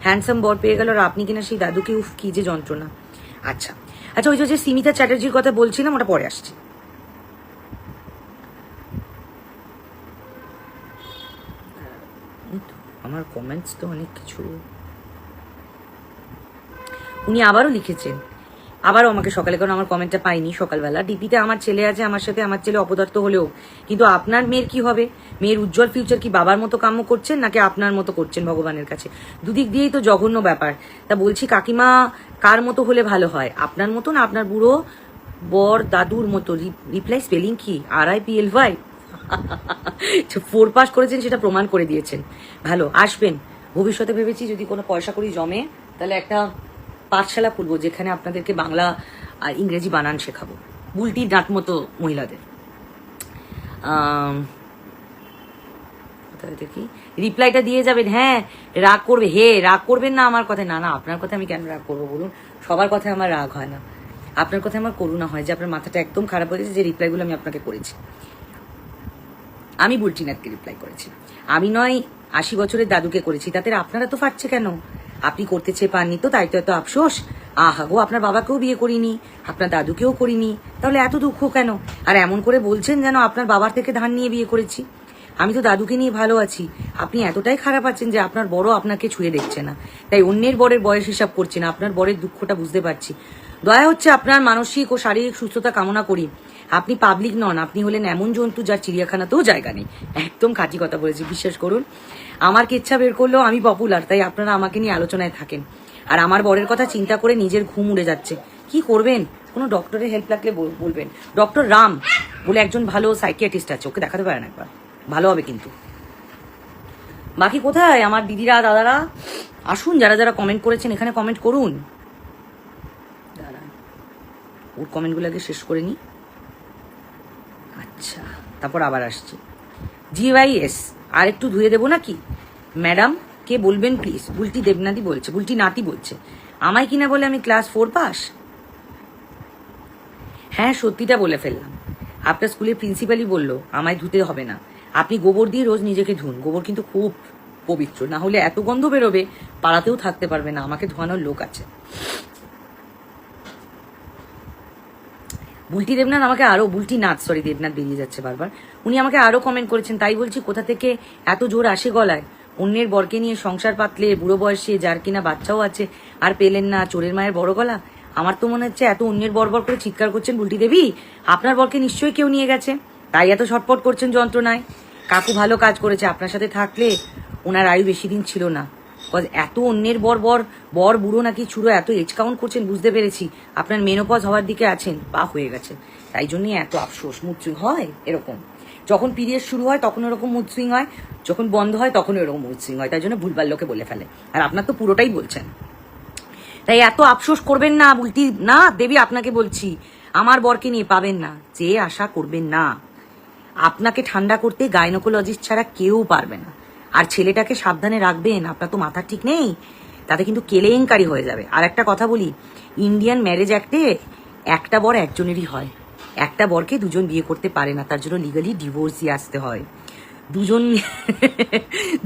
Speaker 1: হ্যান্ডসাম বর পেয়ে গেল, আর আপনি কিনা সেই দাদুকে, উফ কি যে যন্ত্রণা। আচ্ছা আচ্ছা, ওই যে সিমিতা চ্যাটার্জির কথা বলছিলাম, ওটা পরে আসছে। আমার কমেন্টস তো অনেক কিছু। উনি আবারও লিখেছেন, আবারও আমাকে সকালে, কারণ আমার কমেন্টটা পাইনি সকালবেলা। ডিপিতে আমার ছেলে আছে, আমার সাথে আমার ছেলে অপদার্থ হলেও, কিন্তু আপনার মেয়ের কি হবে? মেয়ের উজ্জ্বল ফিউচার কি বাবার মতো কাম্য করছেন নাকি আপনার মতো করছেন ভগবানের কাছে? দুদিক দিয়েই তো জঘন্য ব্যাপার। তা বলছি কাকিমা, কার মতো হলে ভালো হয়? আপনার মতো না আপনার বুড়ো বর দাদুর মতো? রিপ্লাই স্পেলিং কি? RIPLY। 4 পাস করেছেন সেটা প্রমাণ করে দিয়েছেন। ভালো, আসবেন ভবিষ্যতে। ভেবেছি যদি কোনো পয়সা করি জমে, তাহলে একটা পাঠশালা খুলবো যেখানে আপনাদেরকে বাংলা আর ইংরেজি বানান শেখাবো, বুলটির ডাঁট মতো মহিলাদের। দেখি রিপ্লাইটা দিয়ে যাবেন। হ্যাঁ, রাগ করবে। হে, রাগ করবেন না আমার কথায়। না না, আপনার কথা আমি কেন রাগ করবো বলুন? সবার কথায় আমার রাগ হয় না, আপনার কথায় আমার করুণা হয় যে আপনার মাথাটা একদম খারাপ হয়ে গেছে, যে রিপ্লাইগুলো আমি আপনাকে করেছি। আমি বুলটিনাথকে রিপ্লাই করেছি, আমি নয় 80 বছরের দাদুকে করেছি। তাতে আপনারা তো ফাটছে কেন? আপনি করতে চেয়ে পাননি তো, তাই তো এত আফসোস। আহা গো, আপনার বাবাকেও বিয়ে করিনি, আপনার দাদুকেও করিনি, তাহলে এত দুঃখ কেন? আর এমন করে বলছেন যেন আপনার বাবার থেকে ধার নিয়ে বিয়ে করেছি। আমি তো দাদুকে নিয়ে ভালো আছি, আপনি এতটাই খারাপ আছেন যে আপনার বড় আপনাকে ছুঁয়ে দেখছে না, তাই অন্যের বরের বয়স হিসাব করছেন। আপনার বরের দুঃখটা বুঝতে পারছি, দয়া হচ্ছে আপনার মানসিক ও শারীরিক সুস্থতা কামনা করি। আপনি পাবলিক নন, আপনি হলেন এমন জন্তু যার চিড়িয়াখানাতেও জায়গা নেই। একদম খাঁটি কথা বলেছি, বিশ্বাস করুন। আমার কেচ্ছা বের করলেও আমি পপুলার, তাই আপনারা আমাকে নিয়ে আলোচনায় থাকেন। আর আমার বরের কথা চিন্তা করে নিজের ঘুম উড়ে যাচ্ছে। কি করবেন? কোনো ডক্টরের হেল্প লাগলে বলবেন। ডক্টর রাম বলে একজন ভালো সাইকিয়াট্রিস্ট আছে, ওকে দেখাতে পারেন একবার, ভালো হবে কিন্তু। বাকি কোথায় আমার দিদিরা দাদারা? আসুন, যারা যারা কমেন্ট করেছেন এখানে কমেন্ট করুন। ওর কমেন্টগুলো আগে শেষ করে নিই, আচ্ছা তারপর আবার আসছি। GYS আর একটু ধুয়ে দেবো নাকি? ম্যাডাম কে বলবেন প্লিজ? বুলটি দেবনাথি বলছে, বুলটি নাতি বলছে। আমায় কিনা বলে আমি ক্লাস 4 পাস? হ্যাঁ, সত্যিটা বলে ফেললাম। আপনার স্কুলের প্রিন্সিপালই বললো আমায় ধুতে হবে না, আপনি গোবর দিয়ে রোজ নিজেকে ধুন। গোবর কিন্তু খুব পবিত্র, না হলে এত গন্ধ বেরোবে পাড়াতেও থাকতে পারবে না, আমাকে ধোয়ানোর লোক আছে। বুলটি দেবনাথ আমাকে আরো, বুলটি নাথ, সরি দেবনাথ বেরিয়ে যাচ্ছে বারবার। উনি আমাকে আরো কমেন্ট করেছেন, তাই বলছি কোথা থেকে এত জোর আসে গলায়? অন্যের বরকে নিয়ে সংসার পাতলে, বুড়ো বয়সে যার কিনা বাচ্চাও আছে, আর পেলেন না চোরের মায়ের বড় গলা। আমার তো মনে হচ্ছে এত অন্যের বর বর করে চিৎকার করছেন বুলটি দেবী, আপনার বরকে নিশ্চয়ই কেউ নিয়ে গেছে, তাই এত ছটপট করছেন যন্ত্রণায়। কাকু ভালো কাজ করেছে, আপনার সাথে থাকলে ওনার আয়ু বেশি দিন ছিল না। এত অন্যের বর বর, বর বুড়ো নাকি ছুড়ো, এত এজ কাউন্ট করছেন বুঝতে পেরেছি। আপনার মেনোপজ হওয়ার দিকে আছেন বা হয়ে গেছে, তাই জন্যই এত আফসোস। মুড সুইং হয় এরকম, যখন পিরিয়ড শুরু হয় তখন এরকম মুড সুইং হয়, যখন বন্ধ হয় তখন এরকম মুড সুইং হয়, তাই জন্য ভুলভাল লোকে বলে ফেলে। আর আপনার তো পুরোটাই বলছেন, তাই এত আফসোস করবেন না বুলটি না দেবী। আপনাকে বলছি, আমার বরকে নিয়ে পাবেন না, যে আশা করবেন না। আপনাকে ঠান্ডা করতে গাইনোকোলজিস্ট ছাড়া কেউ পারবে না। আর ছেলেটাকে সাবধানে রাখবেন, আপনার তো মাথা ঠিক নেই, তাতে কিন্তু কেলেঙ্কারি হয়ে যাবে। আর একটা কথা বলি, ইন্ডিয়ান ম্যারেজ অ্যাক্টে একটা বর একজনেরই হয়, একটা বরকে দুজন বিয়ে করতে পারে না, তার জন্য লিগালি ডিভোর্স দিয়ে আসতে হয়। দুজন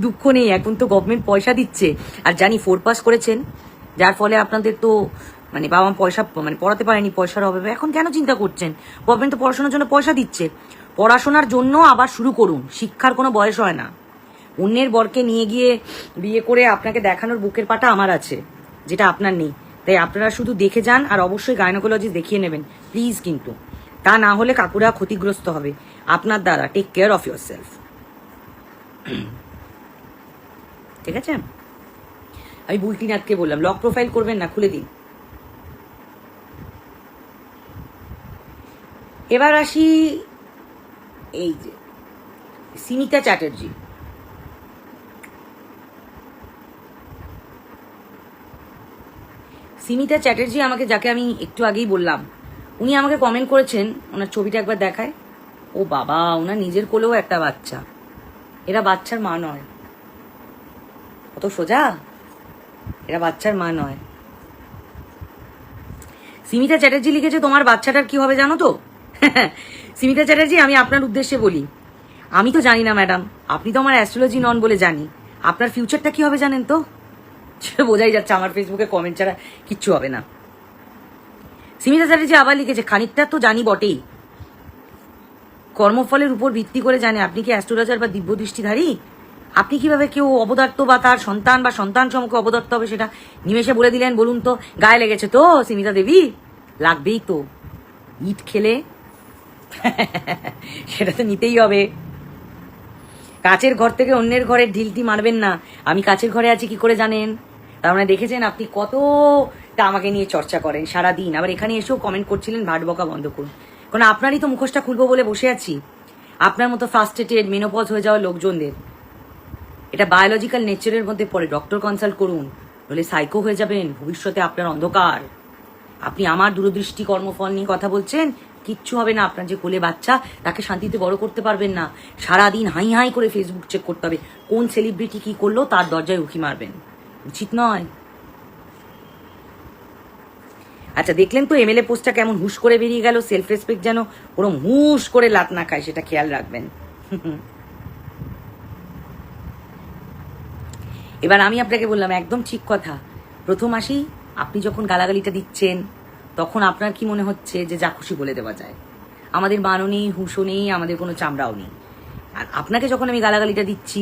Speaker 1: দুঃখ নেই, এখন তো গভর্নমেন্ট পয়সা দিচ্ছে। আর জানি 4 পাস করেছেন, যার ফলে আপনাদের তো মানে বাবা মা পয়সা মানে পড়াতে পারেনি, পয়সার অভাবে। এখন কেন চিন্তা করছেন? গভর্নমেন্ট তো পড়াশোনার জন্য পয়সা দিচ্ছে, পড়াশোনার জন্য আবার শুরু করুন। শিক্ষার কোনো বয়স হয় না। অন্যের বরকে নিয়ে গিয়ে বিয়ে করে আপনাকে দেখানোর বুকের পাটা আমার আছে, যেটা আপনার নেই। তাই আপনারা শুধু দেখে যান, আর অবশ্যই গাইনোকোলজিস্ট দেখিয়ে নেবেন প্লিজ, কিন্তু তা না হলে কাকুরা ক্ষতিগ্রস্ত হবে আপনার দ্বারা। Take care of yourself, ঠিক আছে? আমি বুলটিনাথকে বললাম লক প্রোফাইল করবেন না, খুলে দিন। এবার আসি এই যে সিমিতা চ্যাটার্জি। সিমিতা চ্যাটার্জি আমাকে, যাকে আমি একটু আগেই বললাম, উনি আমাকে কমেন্ট করেছেন, ওনার ছবিটা একবার দেখায়। ও বাবা, ওনার নিজের কোলেও একটা বাচ্চা। এরা বাচ্চার মা নয়। কত সোজা, এরা বাচ্চার মা নয়। সিমিতা চ্যাটার্জি লিখেছে, তোমার বাচ্চাটার কি হবে জানো তো? সিমিতা চ্যাটার্জি, আমি আপনার উদ্দেশ্যে বলি, আমি তো জানি না ম্যাডাম, আপনি তো আমার অ্যাস্ট্রোলজি নন বলে জানি। আপনার ফিউচারটা কি হবে জানেন তো? সেটা বোঝাই যাচ্ছে, আমার ফেসবুকে কমেন্ট ছাড়া কিচ্ছু হবে না। সিমিতা চ্যাটার্জি আবার লিখেছে, খানিকটা তো জানি বটেই, কর্মফলের উপর ভিত্তি করে জানে। আপনি কি অ্যাস্ট্রোলজার বা দিব্য দৃষ্টিধারী? আপনি কিভাবে কেউ অবদার্থ বা তার সন্তান বা সন্তান সম্মুখে অবদার্থ হবে সেটা নিমেষে বলে দিলেন? বলুন তো, গায়ে লেগেছে তো সিমিতা দেবী? লাগবেই তো, ইট খেলে সেটা তো নিতেই হবে। কাচের ঘর থেকে অন্যের ঘরে ঢিলটি মারবেন না। আমি কাচের ঘরে আছি কি করে জানেন? তার মানে দেখেছেন আপনি কতটা আমাকে নিয়ে চর্চা করেন সারাদিন, আবার এখানে এসেও কমেন্ট করছিলেন ভাট বকা বন্ধ করুন। কারণ আপনারই তো মুখোশটা খুলবো বলে বসে আছি। আপনার মতো ফার্স্টেটেড মেনোপজ হয়ে যাওয়া লোকজনদের এটা বায়োলজিক্যাল নেচারের মধ্যে পড়ে। ডক্টর কনসাল্ট করুন, নইলে সাইকো হয়ে যাবেন। ভবিষ্যতে আপনার অন্ধকার। আপনি আমার দূরদৃষ্টি কর্মফল নিয়ে কথা বলছেন, কিচ্ছু হবে না। আপনার যে কোলে বাচ্চা, তাকে শান্তিতে বড় করতে পারবেন না। সারাদিন হাই হাই করে ফেসবুক চেক করতে হবে, কোন সেলিব্রিটি কি করলো তার দরজায় উকি মারবেন। উচিত নয়। আচ্ছা, দেখলেন তো এমএলএ পোস্টটা কেমন হুশ করে বেরিয়ে গেল? সেলফ রেসপেক্ট যেন ওরম হুশ করে লাত না খায়, সেটা খেয়াল রাখবেন। এবার আমি আপনাকে বললাম একদম ঠিক কথা। প্রথম আসি, আপনি যখন গালাগালিটা দিচ্ছেন তখন আপনার কি মনে হচ্ছে যে যা খুশি বলে দেওয়া যায়? আমাদের মানও নেই, হুঁশও নেই, আমাদের কোনো চামড়াও নেই। আর আপনাকে যখন আমি গালাগালিটা দিচ্ছি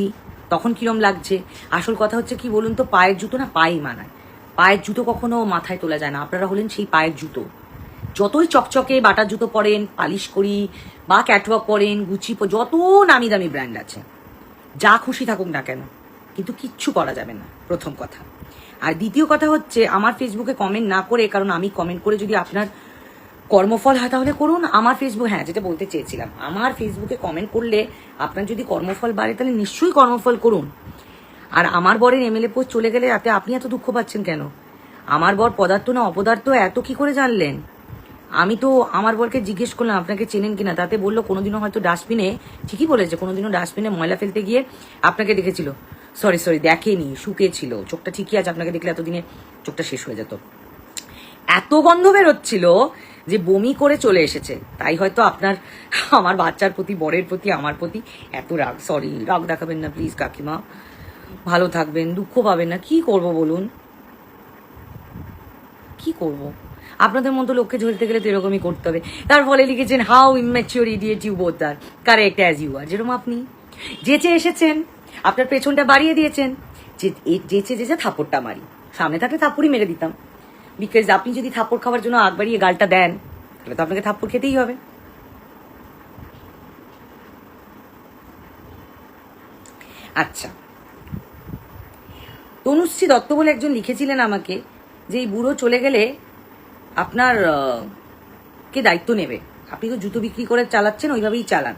Speaker 1: তখন কিরম লাগছে? আসল কথা হচ্ছে কি বলুন তো, পায়ের জুতো না পায়েই মানায়। পায়ের জুতো কখনো মাথায় তোলা যায় না। আপনারা হলেন সেই পায়ের জুতো। যতই চকচকে বাটার জুতো পরেন, পালিশ করি বা ক্যাটওয়াক পরেন, গুচি, যত নামি দামি ব্র্যান্ড আছে, যা খুশি থাকুক না কেন, কিন্তু কিচ্ছু করা যাবে না, প্রথম কথা। আর দ্বিতীয় কথা হচ্ছে, আমার ফেসবুকে কমেন্ট না করে, কারণ আমি কমেন্ট করে যদি আপনার কর্মফল হয় তাহলে করুন। আমার ফেসবুক, হ্যাঁ যেটা বলতে চেয়েছিলাম, আমার ফেসবুকে কমেন্ট করলে আপনার যদি কর্মফল বাড়ে তাহলে নিশ্চয়ই কর্মফল করুন। আর আমার বরের এমএলএ পোস্ট চলে গেলে তাতে আপনি এত দুঃখ পাচ্ছেন কেন? আমার বর পদার্থ না অপদার্থ এত কি করে জানলেন? আমি তো আমার বরকে জিজ্ঞেস করলাম আপনাকে চেনেন কিনা, তাতে বললো কোনোদিনও হয়তো ডাস্টবিনে, ঠিকই বলেছে, কোনোদিনও ডাস্টবিনে ময়লা ফেলতে গিয়ে আপনাকে দেখেছিল। সরি দেখেনি, শুকিয়েছিল, চোখটা ঠিকই আছে, আপনাকে দেখলে এতদিনে চোখটা শেষ হয়ে যেত। এত গন্ধ বেরোচ্ছিল যে বমি করে চলে এসেছে। তাই হয়তো আপনার আমার বাচ্চার প্রতি, বরের প্রতি, আমার প্রতি এত রাগ। সরি, রাগ দেখাবেন না প্লিজ কাকিমা, ভালো থাকবেন, দুঃখ পাবেন না। কি করব বলুন, কি করব? আপনাদের মতো লোককে ঝরতে গেলে তো এরকমই করতে হবে। তার ফলে লিখেছেন, how immature idiot you both are, correct as you are. যেরকম আপনি যেচে এসেছেন, আপনার পেছনটা বাড়িয়ে দিয়েছেন, যেচে থাপ্পড়টা মারি। সামনে থাকলে থাপ্পড়ই মেরে দিতাম, বিকজ আপনি যদি থাপ্পড় খাওয়ার জন্য আগ বাড়িয়ে গালটা দেন তাহলে তো আপনাকে থাপ্পড় খেতেই হবে। আচ্ছা, তনুশ্রী দত্ত বলে একজন লিখেছিলেন আমাকে যে এই বুড়ো চলে গেলে আপনার কে দায়িত্ব নেবে? আপনি তো জুতো বিক্রি করে চালাচ্ছেন, ওইভাবেই চালান।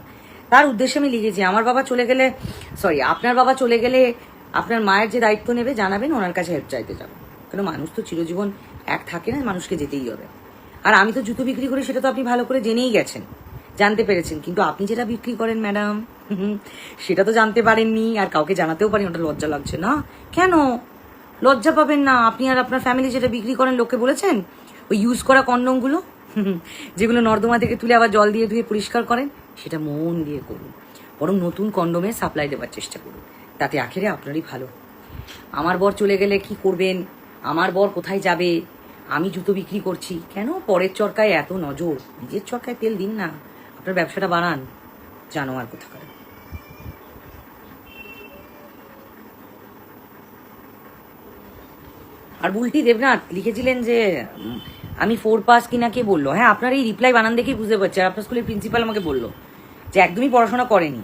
Speaker 1: তার উদ্দেশ্যে আমি লিখেছি, আমার বাবা চলে গেলে, আপনার বাবা চলে গেলে আপনার মায়ের যে দায়িত্ব নেবে জানাবেন, ওনার কাছে হেল্প চাইতে যাবেন। কেন, মানুষ তো চিরজীবন এক থাকে না, মানুষকে যেতেই হবে। আর আমি তো জুতো বিক্রি করি সেটা তো আপনি ভালো করে জেনেই গেছেন, জানতে পেরেছেন। কিন্তু আপনি যেটা বিক্রি করেন ম্যাডাম, সেটা তো জানতে পারেননি, আর কাউকে জানাতেও পারেন। ওটা লজ্জা লাগছে না? কেন লজ্জা পাবেন না? আপনি আর আপনার ফ্যামিলি যেটা বিক্রি করেন লোককে বলেছেন? ওই ইউজ করা কন্ডমগুলো, যেগুলো নর্দমা থেকে তুলে আবার জল দিয়ে ধুয়ে পরিষ্কার করেন, সেটা মন দিয়ে করুন। বরং নতুন কন্ডোমে সাপ্লাই দেওয়ার চেষ্টা করুন, তাতে আখেরে আপনারই ভালো। আমার বর চলে গেলে কি করবেন, আমার বর কোথায় যাবে, আমি জুতো বিক্রি করছি, কেন পরের চরকায় এত নজর? নিজের চরকায় তেল দিন না, আপনার ব্যবসাটা বাড়ান। জানোয়ার কোথাকার। আর বুলটি দেবনাথ লিখেছিলেন যে আমি 4 পাস কিনা, কে বললো? হ্যাঁ, আপনার এই রিপ্লাই বানান দেখেই বুঝতে পারছি। আর আপনার স্কুলের প্রিন্সিপাল আমাকে বললো যে একদমই পড়াশোনা করেনি,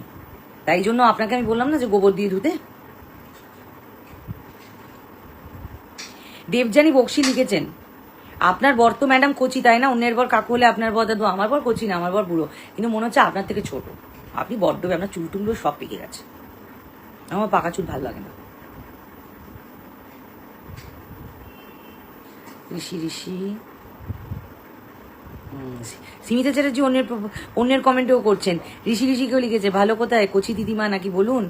Speaker 1: তাই জন্য আপনাকে আমি বললাম না যে গোবর দিয়ে ধুতে। দেবযানী বক্সি লিখেছেন, আপনার বর তো ম্যাডাম কচি, তাই না? অন্যের বর কাকু হলে আপনার বর দাদু। আমার বর কচি না, আমার বর বুড়ো, কিন্তু মনে হচ্ছে আপনার থেকে ছোট। আপনি বড্ড, আপনার চুল টুলগুলো সব পেকে গেছে। আমার পাকা চুল ভালো লাগে না। ঋষি ঋষি সীমিতা চ্যাটার্জি অন্যের কমেন্টেও করছেন। ঋষি ঋষিকেও লিখেছে, ভালো কোথায় কচি দিদিমা নাকি বলুন।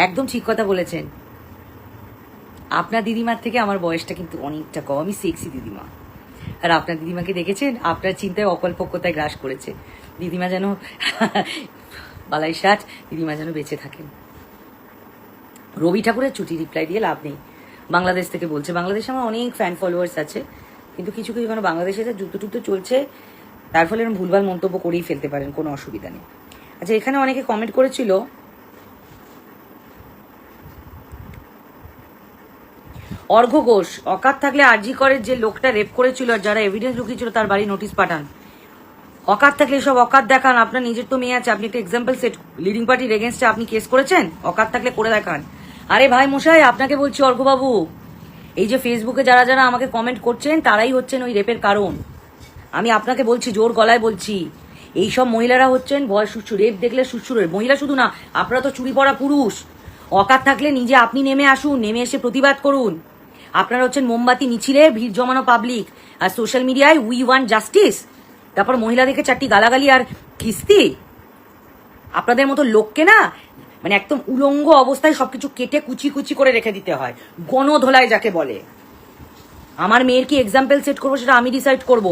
Speaker 1: একদম ঠিক কথা বলেছেন। আপনার দিদিমার থেকে আমার বয়সটা কিন্তু অনেকটা কম, আমি সেক্সি দিদিমা। আর আপনার দিদিমাকে দেখেছেন, আপনার চিন্তায় অকল্পক্যতায় গ্রাস করেছে। দিদিমা যেন বালাই ষাট, দিদিমা যেন বেঁচে থাকেন। রবি ঠাকুরের ছুটি রিপ্লাই দিয়ে লাভ নেই, বাংলাদেশ থেকে বলছে। বাংলাদেশে আমার অনেক ফ্যান ফলোয়ার্স আছে, কিন্তু কিছু কিছু কারণ বাংলাদেশে যুদ্ধ টুদ্ধ চলছে, তার ফলে ভুলভাল মন্তব্য করেই ফেলতে পারেন, কোনো অসুবিধা নেই। আচ্ছা, এখানে অনেকে কমেন্ট করেছিল, অর্ঘ্য ঘোষ, অকাত থাকলে আরজি করের যে লোকটা রেপ করেছিল আর যারা এভিডেন্স লুকিয়েছিল তার বাড়ি নোটিশ পাঠান। অকাত থাকলে সব অকাত দেখান। আপনার নিজের তো মেয়ে আছে, আপনি একটা এক্সাম্পল সেট। লিডিং পার্টির এগেনস্টে আপনি কেস করেছেন, অকাত থাকলে করে দেখান। আরে ভাই মশাই, আপনাকে বলছি অর্ঘ্যবাবু, এই যে ফেসবুকে যারা যারা আমাকে কমেন্ট করছেন তারাই হচ্ছেন ওই রেপের কারণ। আমি আপনাকে বলছি, জোর গলায় বলছি, এইসব মহিলারা হচ্ছেন ভয় সুচ্ছু, রেপ দেখলে সুচ্ছুরের মহিলা। শুধু না, আপনারা তো চুরি পড়া পুরুষ। অকাত থাকলে নিজে আপনি নেমে আসুন, নেমে এসে প্রতিবাদ করুন। আপনারা হচ্ছেন মোমবাতি মিছিলে ভিড় জমানো পাবলিক, আর সোশ্যাল মিডিয়ায় উই ওয়ান্ট জাস্টিস। তারপর মহিলাদেরকে চারটি গালাগালি আর খিস্তি। আপনাদের মতো লোককে না, মানে একদম উলঙ্গ অবস্থায় সবকিছু কেটে কুচি কুচি করে রেখে দিতে হয়, গণধোলাই যাকে বলে। আমার মেয়ের কি এক্সাম্পল সেট করবো সেটা আমি ডিসাইড করব।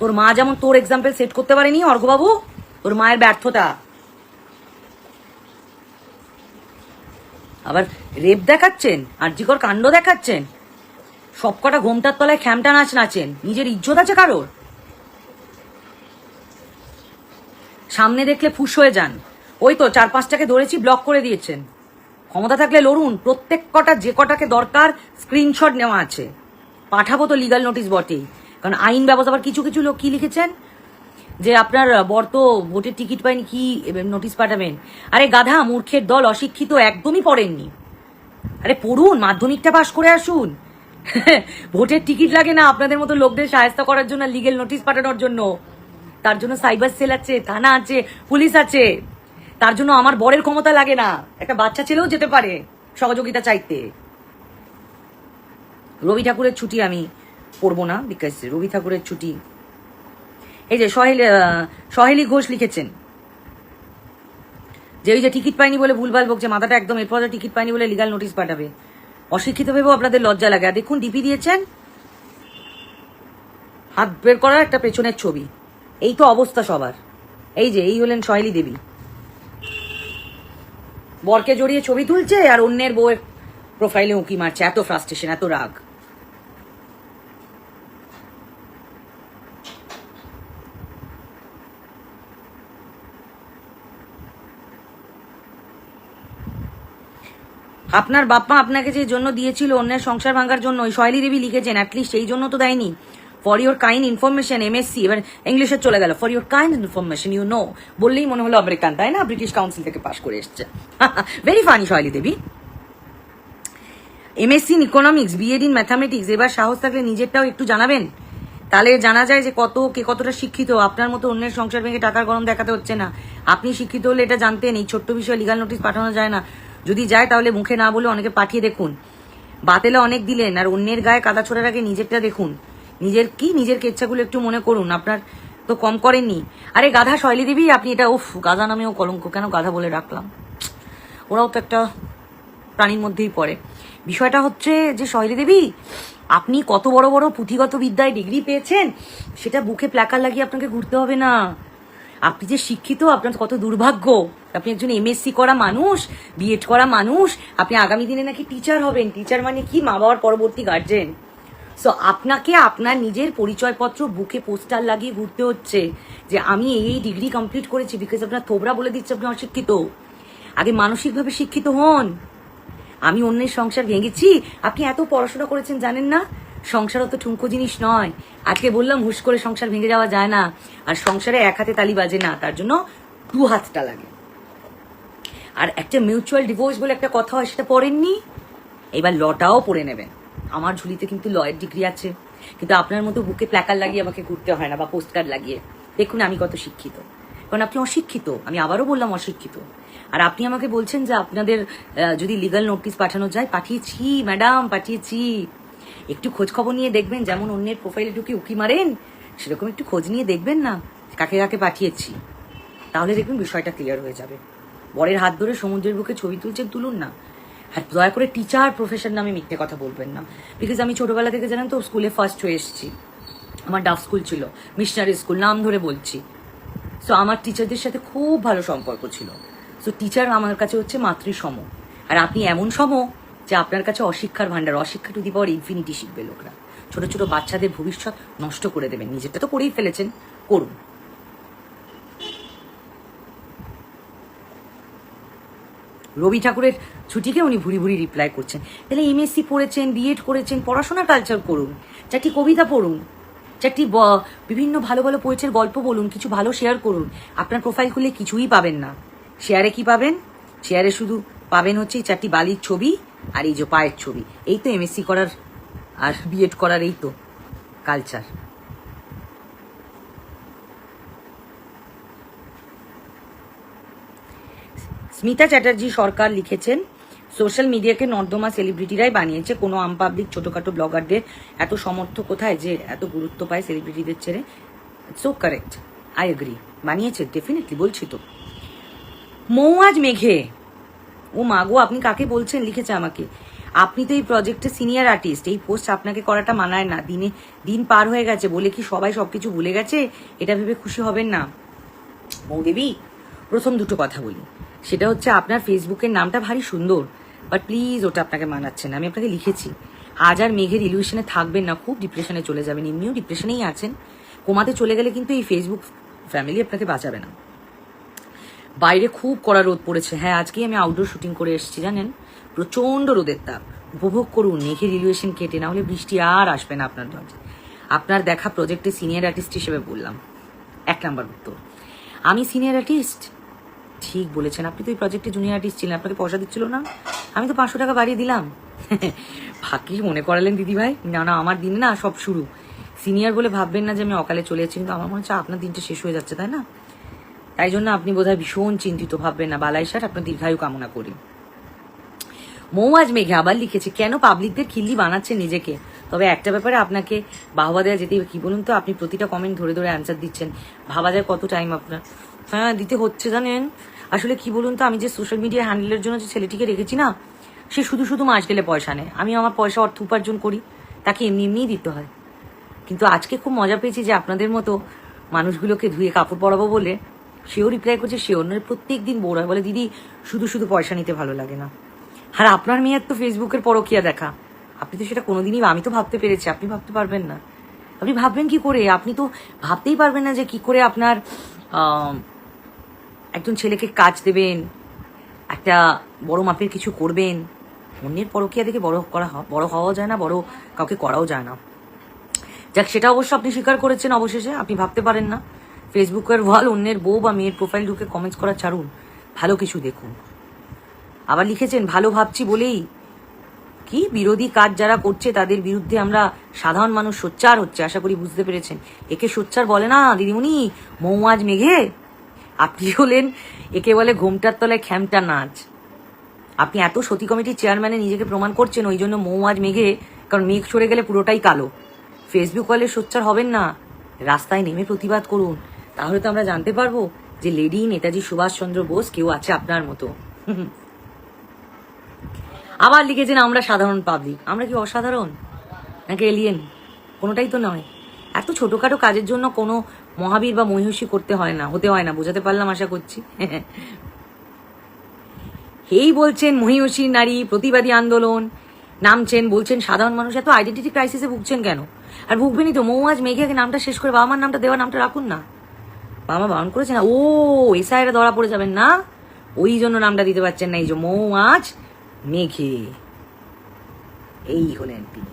Speaker 1: তোর মা যেমন তোর এক্সাম্পল সেট করতে পারেনি অর্ঘ্যবাবু, তোর মায়ের ব্যর্থতা। আবার রেপ দেখাচ্ছেন, আরজিকর কাণ্ড দেখাচ্ছেন, সবকটা ঘোমটার তলায় খ্যামটা নাচ নাচেন। নিজের ইজ্জত আছে কারোর? সামনে দেখলে ফুস হয়ে যান। ওই তো 4-5টাকে ধরেছি, ব্লক করে দিয়েছেন। ক্ষমতা থাকলে লড়ুন, প্রত্যেক কটা যে কটাকে দরকার স্ক্রিনশট নেওয়া আছে, পাঠাবো তো লিগাল নোটিশ বটেই। কারণ আইন ব্যবস্থা, আবার কিছু কিছু লোক কি লিখেছেন যে আপনার বর তো ভোটের টিকিট পায়নি, কি নোটিশ পাঠাবেন? আরে গাধা, মূর্খের দল, অশিক্ষিত, একদমই পড়েননি। আরে পড়ুন, মাধ্যমিকটা পাশ করে আসুন। ভোটের টিকিট লাগে না আপনাদের মতো লোকদের সাহায্য করার জন্য, লিগেল নোটিশ পাঠানোর জন্য। তার জন্য সাইবার সেল আছে, থানা আছে, পুলিশ আছে। তার জন্য আমার বরের ক্ষমতা লাগে না, একটা বাচ্চা ছেলেও যেতে পারে সহযোগিতা চাইতে। রবি ঠাকুরের ছুটি আমি পড়বো না, বিকজ রবি ঠাকুরের ছুটি। এই যে সহেলি ঘোষ লিখেছেন যে ওই যে টিকিট পাইনি বলে ভুলভাল বকছে, মাথাটা একদম, এরপর টিকিট পাইনি বলে লিগাল নোটিশ পাঠাবে। অশিক্ষিত ভেবেও আপনাদের লজ্জা লাগে। আর দেখুন, ডিপি দিয়েছেন হাত বের করার একটা পেছনের ছবি। এই তো অবস্থা সবার। এই যে এই হলেন সহেলি দেবী, বরকে জড়িয়ে ছবি তুলছে আর অন্যের বউয়ের প্রোফাইলে উঁকি মারছে। এত ফ্রাস্ট্রেশন, এত রাগ। আপনার বাপ্পা আপনাকে যে জন্য দিয়েছিল অন্যের সংসার ভাঙার জন্য, ওই সহেলি দেবী লিখেছেন, অ্যাটলিস্ট সেই জন্য তো দেয়নি। For your kind information, MSc, এবার ইংলিশে চলে গেল। For your kind information, you know বললেই মনে হলো আমেরিকান, তাই না? ব্রিটিশ কাউন্সিল থেকে পাশ করে এসছে। Very funny Saheli Devi. MSc in economics, BEd in mathematics. এবার সাহস থাকলে নিজেরটাও একটু জানাবেন, তাহলে জানা যায় যে কে কতটা শিক্ষিত। আপনার মতো অন্যের সংসার ভেঙে টাকার গরম দেখাতে হচ্ছে না। আপনি শিক্ষিত হলে এটা জানতেন এই ছোট্ট বিষয়ে লিগাল নোটিশ পাঠানো যায় না। যদি যায় তাহলে মুখে না বলে অনেকে পাঠিয়ে দেখুন। বাতেলা অনেক দিলেন, আর অন্যের গায়ে কাদা ছোড়ার আগে নিজেরটা দেখুন। নিজের কেচ্ছাগুলো একটু মনে করুন। আপনার তো কম করেননি। আরে গাধা সহেলি দেবী, আপনি এটা উফ, গাধা নামেও কলঙ্ক, কেন গাধা বলে ডাকলাম? ওরাও তো একটা প্রাণীর মধ্যেই পড়ে। বিষয়টা হচ্ছে যে সহেলি দেবী, আপনি কত বড় বড় পুঁথিগত বিদ্যায় ডিগ্রি পেয়েছেন, সেটা বুকে প্ল্যাকার লাগিয়ে আপনাকে ঘুরতে হবে না। আপনি যে শিক্ষিত, আপনার কত দুর্ভাগ্য। আপনি একজন এমএসসি করা মানুষ, বিএড করা মানুষ, আপনি আগামী দিনে নাকি টিচার হবেন। টিচার মানে কি? মা বাবার পরবর্তী গার্জেন। সো আপনাকে আপনার নিজের পরিচয়পত্র বুকে পোস্টার লাগিয়ে ঘুরতে হচ্ছে যে আমি এই ডিগ্রি কমপ্লিট করেছি, বিকজ আপনার থোবরা বলে দিচ্ছে আপনি অশিক্ষিত। আগে মানসিকভাবে শিক্ষিত হন। আমি অন্যের সংসার ভেঙেছি, আপনি এত পড়াশোনা করেছেন জানেন না? সংসার অত ঠুনকো জিনিস নয়। আজকে বললাম হুশ করে সংসার ভেঙে যাওয়া যায় না, আর সংসারে এক হাতে তালি বাজে না, তার জন্য 2 হাতটা লাগে। আর একটা মিউচুয়াল ডিভোর্স বলে একটা কথা হয়, সেটা পড়েননি? এবার লটাও পড়ে নেবেন। আমার ঝুলিতে কিন্তু লয়ের ডিগ্রি আছে, কিন্তু আপনার মতো বুকে প্ল্যাকার লাগিয়ে আমাকে ঘুরতে হয় না, বা পোস্ট কার্ড লাগিয়ে। দেখুন আমি কত শিক্ষিত, কারণ আপনি অশিক্ষিত। আমি আবারও বললাম অশিক্ষিত। আর আপনি আমাকে বলছেন যে আপনাদের যদি লিগাল নোটিশ পাঠানো যায়, পাঠিয়েছি ম্যাডাম, পাঠিয়েছি। একটু খোঁজ খবর নিয়ে দেখবেন, যেমন অন্যের প্রোফাইলে ঢুকে উকি মারেন, সেরকম একটু খোঁজ নিয়ে দেখবেন না কাকে কাকে পাঠিয়েছি, তাহলে দেখবেন বিষয়টা ক্লিয়ার হয়ে যাবে। বরের হাত ধরে সমুদ্রের বুকে ছবি তুলছেন, তুলুন না। আর দয়া করে টিচার প্রফেশন নামে মিথ্যে কথা বলবেন না, বিকজ আমি ছোটবেলা থেকে জানেন তো স্কুলে ফার্স্ট হয়ে এসেছি। আমার ডাফ স্কুল ছিল, মিশনারি স্কুল, নাম ধরে বলছি। সো আমার টিচারদের সাথে খুব ভালো সম্পর্ক ছিল। সো টিচার আমার কাছে হচ্ছে মাতৃসম, আর আপনি এমন সম যে আপনার কাছে অশিক্ষার ভান্ডার, অশিক্ষা টু দি পাওয়ার ইনফিনিটি শিখবে লোকরা। ছোট ছোট বাচ্চাদের ভবিষ্যৎ নষ্ট করে দেবেন, নিজেরটা তো করেই ফেলেছেন, করুন। রবি ঠাকুরের ছুটিকে উনি ভুরি ভুরি রিপ্লাই করছেন। তাহলে এমএসসি পড়েছেন, বিএড করেছেন, পড়াশোনা কালচার করুন, চারটি কবিতা পড়ুন, চারটি বিভিন্ন ভালো ভালো পোয়েটের গল্প বলুন, কিছু ভালো শেয়ার করুন। আপনার প্রোফাইল খুলে কিছুই পাবেন না। শেয়ারে কি পাবেন? শেয়ারে শুধু পাবেন হচ্ছে এই চারটি বালির ছবি আর এই যে পায়ের ছবি। এই তো এমএসসি করার আর বিএড করার এই তো কালচার। স্মিতা চ্যাটার্জি সরকার লিখেছেন, সোশ্যাল মিডিয়াকে নর্দমা সেলিব্রিটিরাই বানিয়েছে, কোনো আম পাবলিক ছোটখাটো ব্লগারদের এত সমর্থ কোথায় যে এত গুরুত্ব পায় সেলিব্রিটিদের ছেড়ে? সো কারেক্ট, আই এগ্রি, বানিয়েছে ডেফিনেটলি, বলছি তো। মৌয়াজ মেঘে, ও মাগো আপনি কাকে বলছেন? লিখেছে আমাকে, আপনি তো এই প্রজেক্টের সিনিয়র আর্টিস্ট, এই পোস্ট আপনাকে করাটা মানায় না। দিন পার হয়ে গেছে বলে কি সবাই সবকিছু ভুলে গেছে? এটা ভেবে খুশি হবেন না। মৌদেবী, প্রথম দুটো কথা বলি, সেটা হচ্ছে আপনার ফেসবুকের নামটা ভারী সুন্দর, বাট প্লিজ ওটা আপনাকে মানাচ্ছে না। আমি আপনাকে লিখেছি, আজ আর মেঘের ইলিউশনে থাকবেন না, খুব ডিপ্রেশনে চলে যাবেন, এমনিও ডিপ্রেশনেই আছেন। কোমাতে চলে গেলে কিন্তু এই ফেসবুক ফ্যামিলি আপনাকে বাঁচাবে না। বাইরে খুব কড়া রোদ পড়েছে, হ্যাঁ আজকেই আমি আউটডোর শুটিং করে এসেছি, জানেন, প্রচন্ড রোদের তাপ। উপভোগ করুন মেঘের ইলিউশন কেটে, না হলে বৃষ্টি আর আসবে না আপনার দরজায়। আপনার দেখা প্রজেক্টে সিনিয়র আর্টিস্ট হিসেবে বললাম, 1 নাম্বার উত্তর। আমি সিনিয়র আর্টিস্ট? ঠিক বলেছেন, আপনি তো এই প্রজেক্টে জুনিয়র আর্টিস্ট ছিলেন, আপনাকে পয়সা দিচ্ছিল না? আমি তো 500 টাকা বাড়িয়ে দিলাম। ভাগ্যিস মনে করালেন দিদিভাই। না না, আমার দিন না সব শুরু। সিনিয়র বলে ভাববেন না যে আমি অকালে চলে যাচ্ছি, কিন্তু আমার মনে হচ্ছে আপনার দিনটা শেষ হয়ে যাচ্ছে, তাই না? তাই জন্য আপনি বোধহয় ভীষণ চিন্তিত, ভাববেন না। বালাই স্যার, আপনার দীর্ঘায়ু কামনা করি। মৌয়াজ মেঘে আবার লিখেছে, কেন পাবলিকদের খিল্লি বানাচ্ছেন নিজেকে? তবে একটা ব্যাপারে আপনাকে বাহবা দেওয়া যেতেই, কি বলুন তো, আপনি প্রতিটা কমেন্ট ধরে ধরে অ্যান্সার দিচ্ছেন। ভাবা যায় কত টাইম আপনার। হ্যাঁ দিতে হচ্ছে, জানেন। আসলে কি বলুন তো, আমি যে সোশ্যাল মিডিয়া হ্যান্ডেলের জন্য যে ছেলেটিকে রেখেছি না, সে শুধু শুধু মাস গেলে পয়সা নেয়। আমি আমার পয়সা অর্থ উপার্জন করি, তাকে এমনি এমনিই দিতে হয়। কিন্তু আজকে খুব মজা পেয়েছি যে আপনাদের মতো মানুষগুলোকে ধুয়ে কাপড় পরাবো বলে সেও রিপ্লাই করছে, সে অন্যের প্রত্যেক দিন বোর হয়, বলে দিদি শুধু শুধু পয়সা নিতে ভালো লাগে না। আর আপনার মেয়ের তো ফেসবুকের পরকিয়া দেখা, আপনি তো সেটা কোনোদিনই, আমি তো ভাবতে পেরেছি, আপনি ভাবতে পারবেন না। আপনি ভাববেন কি করে? আপনি তো ভাবতেই পারবেন না যে কি করে আপনার একজন ছেলেকে কাজ দেবেন, একটা বড় মাপের কিছু করবেন। অন্যের পরকিয়া দেখে বড় হওয়াও যায় না, বড় কাউকে করাও যায় না। যাক, সেটা অবশ্য আপনি স্বীকার করেছেন অবশেষে। আপনি ভাবতে পারেন না ফেসবুকের ওয়াল অন্যের বউ বা মেয়ের প্রোফাইল ঢুকে কমেন্টস করা ছাড়ুন, ভালো কিছু দেখুন। আবার লিখেছেন, ভালো ভাবছি বলেই কি বিরোধী কাজ যারা করছে তাদের বিরুদ্ধে আমরা সাধারণ মানুষ সোচ্চার হচ্ছে। আশা করি বুঝতে পেরেছেন। একে সোচ্চার বলে না দিদিমণি, মৌয়াজ মেঘে। আপনি হলেন, একে বলে ঘোমটার তলায় খ্যামটা নাচ। আপনি এত সতী কমিটির চেয়ারম্যানে নিজেকে প্রমাণ করছেন, ওই জন্য মৌয়াজ মেঘে, কারণ মেঘ সরে গেলে পুরোটাই কালো। ফেসবুক ওয়ালে সোচ্চার হবেন না, রাস্তায় নেমে প্রতিবাদ করুন। তাহলে তো আমরা জানতে পারবো যে লেডি নেতাজি সুভাষচন্দ্র বোস কেউ আছে আপনার মতো। আবার লিখেছেন, আমরা সাধারণ পাবলিক। আমরা কি অসাধারণ নাকি এলিয়েন? কোনোটাই তো নয়। এত ছোটখাটো কাজের জন্য কোনো মহাবীর বা মহিষী হতে হয় না। বোঝাতে পারলাম আশা করছি। এই বলছেন মহিষী নারী প্রতিবাদী আন্দোলন নামছেন, বলছেন সাধারণ মানুষ এত আইডেন্টিটি ক্রাইসিসে ভুগছেন কেন? আর ভুগবেনই তো। মৌয়াজ মেঘে নামটা শেষ করে বাবা মার নামটা দেওয়া, নামটা রাখুন না। বাবা মা বারণ করেছে না? ও এসআইরা ধরা পড়ে যাবেন না, ওই জন্য নামটা দিতে পারছেন না। এই যে মৌয়াজ মেঘে, এই হলেন তিনি।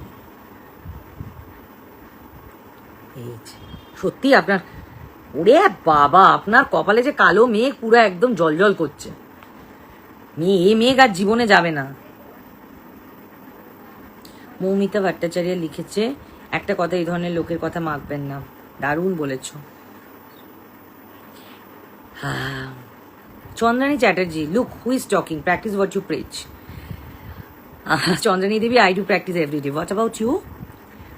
Speaker 1: সত্যি আপনার, ওরে বাবা, আপনার কপালে যে কালো মেঘ পুরো একদম জলজল করছে। এই মেঘ আর জীবনে যাবে না। মৌমিতা ভট্টাচার্য লিখেছে, একটা কথা, এই ধরনের লোকের কথা মাখবেন না। দারুণ বলেছ। Chandrani Chatterjee, look who is talking, practice what you preach. Chandani Devi, I do practice every day. What about you?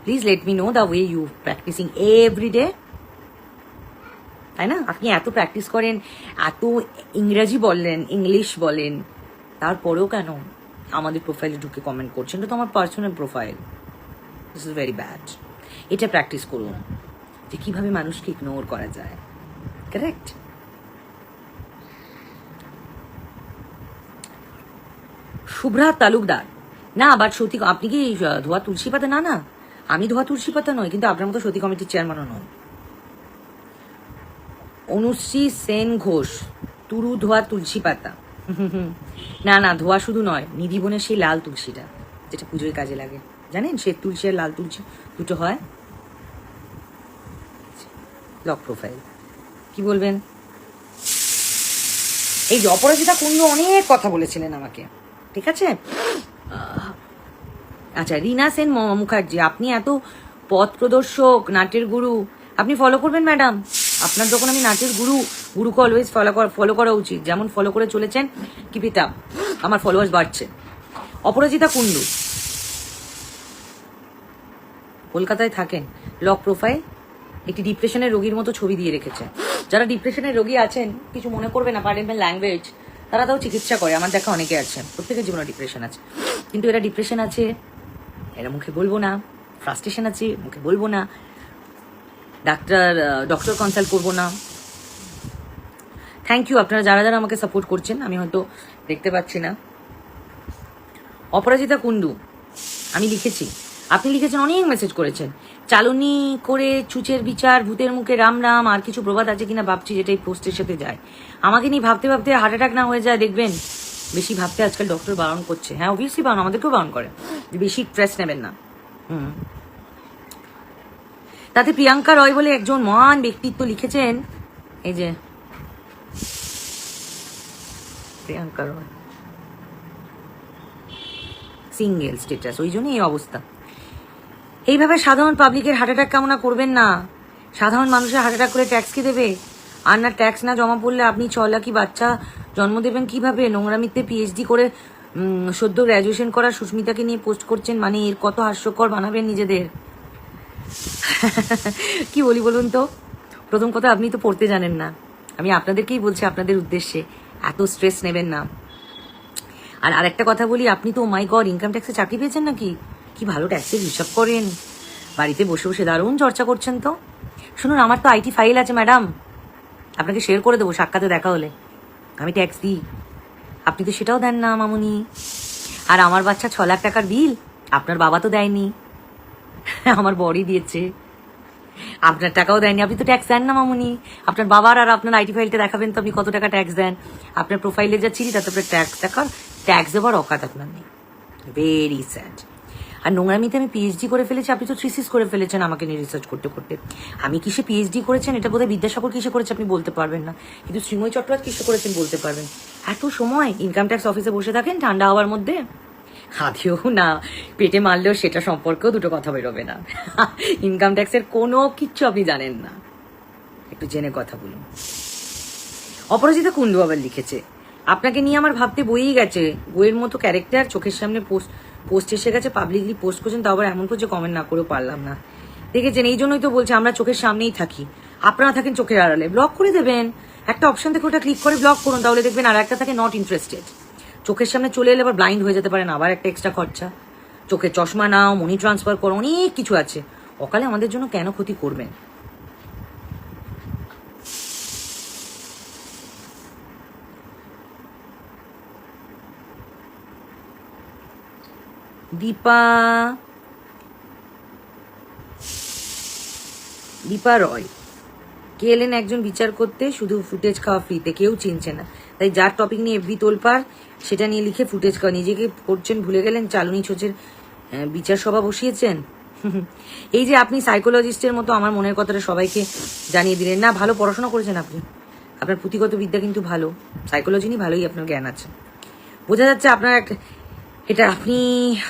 Speaker 1: Please let me know the way you practicing every day. তাই না? আপনি এত প্র্যাকটিস করেন, এত ইংরেজি বললেন, ইংলিশ বলেন, তারপরেও কেন আমাদের প্রোফাইলে ঢুকে কমেন্ট করছেন? এটা তো আমার personal profile. This is very bad. এটা প্র্যাকটিস করুন যে কিভাবে মানুষকে ইগনোর করা যায়। কারেক্ট? শুভ্রা তালুকদার, না বাট সত্যি আপনি কি ধোয়া তুলসী পাতা? না না, আমি ধোয়া তুলসী পাতা নয়, কিন্তু আপনার মতো সতী কমিটির চেয়ারম্যানও নয়। অনুশ্রী সেন ঘোষ, তুরু ধোয়া তুলসী পাতা। না না, ধোয়া শুধু নয়, নিধি বোনের সেই লাল তুলসীটা যেটা পুজোর কাজে লাগে, জানেন? শ্বেত তুলসী আর লাল তুলসী দুটো হয়। লক প্রোফাইল, কি বলবেন? এই যে অপরাজিতা কুন্ডু অনেক কথা বলেছিলেন আমাকে, ঠিক আছে? আচ্ছা, রিনা সেন মুখার্জি, আপনি এত পথ প্রদর্শক, নাটের গুরু, আপনি ফলো করবেন ম্যাডাম। আপনার যখন আমি নাচের গুরুকে অলওয়েজ ফলো করা উচিত, যেমন ফলো করে চলেছেন। কিপ ইট আপ, আমার ফলোয়ার্স বাড়ছে। অপরাজিতা কুন্ডু, কলকাতায় থাকেন, লক প্রোফাইল, একটি ডিপ্রেশনের রোগীর মতো ছবি দিয়ে রেখেছে। যারা ডিপ্রেশনের রোগী আছেন, কিছু মনে করবে না, পারেন ল্যাঙ্গুয়েজ, তারা তাও চিকিৎসা করে। আমার দেখা অনেকে আছে, প্রত্যেকের জীবনে ডিপ্রেশন আছে, কিন্তু এরা ডিপ্রেশন আছে, এরা মুখে বলবো না। ফ্রাস্ট্রেশন আছে, মুখে বলবো না। ডক্টর কনসাল্ট করবো না। থ্যাংক ইউ আপনারা যারা যারা আমাকে সাপোর্ট করছেন, আমি হয়তো দেখতে পাচ্ছি না। অপরাজিতা কুন্ডু, আমি লিখেছি, আপনি লিখেছেন, অনেক মেসেজ করেছেন। চালনি করে চুচের বিচার, ভূতের মুখে রাম রাম, আর কিছু প্রবাদ আছে কিনা ভাবছি, যেটা এই পোস্টের সাথে যায়। আমাকে নিয়ে ভাবতে ভাবতে হার্ট অ্যাটাক না হয়ে যায় দেখবেন। বেশি ভাবতে আজকাল ডক্টর বারণ করছে। হ্যাঁ, অবভিয়াসলি বারণ, আমাদেরকেও বারণ করে, বেশি স্ট্রেস নেবেন না। তাতে প্রিয়াঙ্কা রয় বলে একজন মহান ব্যক্তিত্ব লিখেছেন, এই যে প্রিয়াঙ্কা রয় সিঙ্গেল স্ট্যাটাস, ওই জন্য এই অবস্থা। এইভাবে সাধারণ পাবলিকের হার্ট অ্যাটাক কামনা করবেন না। সাধারণ মানুষের হার্ট অ্যাটাক করে ট্যাক্স কে দেবে? আর না, ট্যাক্স না জমা পড়লে আপনি 6 লাখি বাচ্চা জন্ম দেবেন কিভাবে? নোংরামিতে পিএইচডি করে সদ্য গ্র্যাজুয়েশন করা সুস্মিতাকে নিয়ে পোস্ট করছেন, মানে এর কত হাস্যকর বানাবেন নিজেদের। কি বলি বলুন তো? প্রথম কথা, আপনি তো পড়তে জানেন না। আমি আপনাদেরকেই বলছি, আপনাদের উদ্দেশ্যে, এত স্ট্রেস নেবেন না। আর আরেকটা কথা বলি, আপনি তো মাই গড ইনকাম ট্যাক্সে চাকরি পেয়েছেন নাকি? কি ভালো ট্যাক্সের হিসাব করেন, বাড়িতে বসে বসে দারুণ চর্চা করছেন তো। শুনুন, আমার তো আইটি ফাইল আছে ম্যাডাম, আপনাকে শেয়ার করে দেবো সাক্ষাতে দেখা হলে। আমি ট্যাক্স দিই, আপনি তো সেটাও দেন না মামুনি। আর আমার বাচ্চা 6 লাখ টাকার বিল আপনার বাবা তো দেয়নি, আমার বড়ই দিয়েছে। আপনার টাকাও দেয়নি, আপনি তো ট্যাক্স দেন না মামুনি। আপনার বাবার আর আপনার আইটি ফাইলটা দেখাবেন তো আপনি কত টাকা ট্যাক্স দেন। আপনার প্রোফাইলে যা চিনি তাতে আপনার ট্যাক্স দেওয়ার অকাত আপনার নেই। Very sad. আর নোংরামিতে আমি পিএইচডি করে ফেলেছি, আপনি তো থিসিস করে ফেলেছেন আমাকে নিয়ে রিসার্চ করতে করতে। আমি কিসে পিএইচডি করেছেন এটা বোধহয় বিদ্যাসাগর কিসে করেছে আপনি বলতে পারবেন না, কিন্তু শ্রীময়ী চট্টোপাধ্যায় কিসে করেছেন বলতে পারবেন। এত সময় ইনকাম ট্যাক্স অফিসে বসে থাকেন ঠান্ডা হওয়ার মধ্যে, হাতেও না পেটে মারলেও সেটা সম্পর্কেও দুটো কথা বেরোবে না। ইনকাম ট্যাক্সের কোনো কিচ্ছু আপনি জানেন না, একটু জেনে কথা বলুন। অপরাজিতা কুন্ডু আবার লিখেছে, আপনাকে নিয়ে আমার ভাবতে বইই গেছে, বইয়ের মতো ক্যারেক্টার, চোখের সামনে পোস্ট এসে গেছে, পাবলিকলি পোস্ট করছেন, তাও আবার এমন করছে কমেন্ট না করেও পারলাম না। দেখেছেন, এই জন্যই তো বলছে আমরা চোখের সামনেই থাকি, আপনারা থাকেন চোখের আড়ালে। ব্লক করে দেবেন, একটা অপশন থেকে ওটা ক্লিক করে ব্লক করুন, তাহলে দেখবেন আর একটা থাকে নট ইন্টারেস্টেড। চোখের সামনে চলে এলে আবার ব্লাইন্ড হয়ে যেতে পারেন, আবার একটা এক্সট্রা খরচা। চোখের চশমা নাও, মানি ট্রান্সফার করো, অনেক কিছু আছে। অকালে আমাদের জন্য কেন ক্ষতি করবেন? দীপা রয়, কে এলেন একজন বিচার করতে, শুধু ফুটেজ খাওয়া ফ্রিতে, কেউ চিনছে না, তাই যার টপিক নিয়ে এফবি তোলপার সেটা নিয়ে লিখে ফুটেজ খাওয়া। নিজেকে করছেন ভুলে গেলেন, চালুনি ছোচের বিচার সভা বসিয়েছেন। এই যে আপনি সাইকোলজিস্টের মতো আমার মনের কথাটা সবাইকে জানিয়ে দিলেন না। ভালো পড়াশোনা করেছেন আপনি, আপনার পুঁথিগত বিদ্যা কিন্তু ভালো, সাইকোলজি নিয়ে ভালোই আপনার জ্ঞান আছে। বোঝা যাচ্ছে আপনার এটা আপনি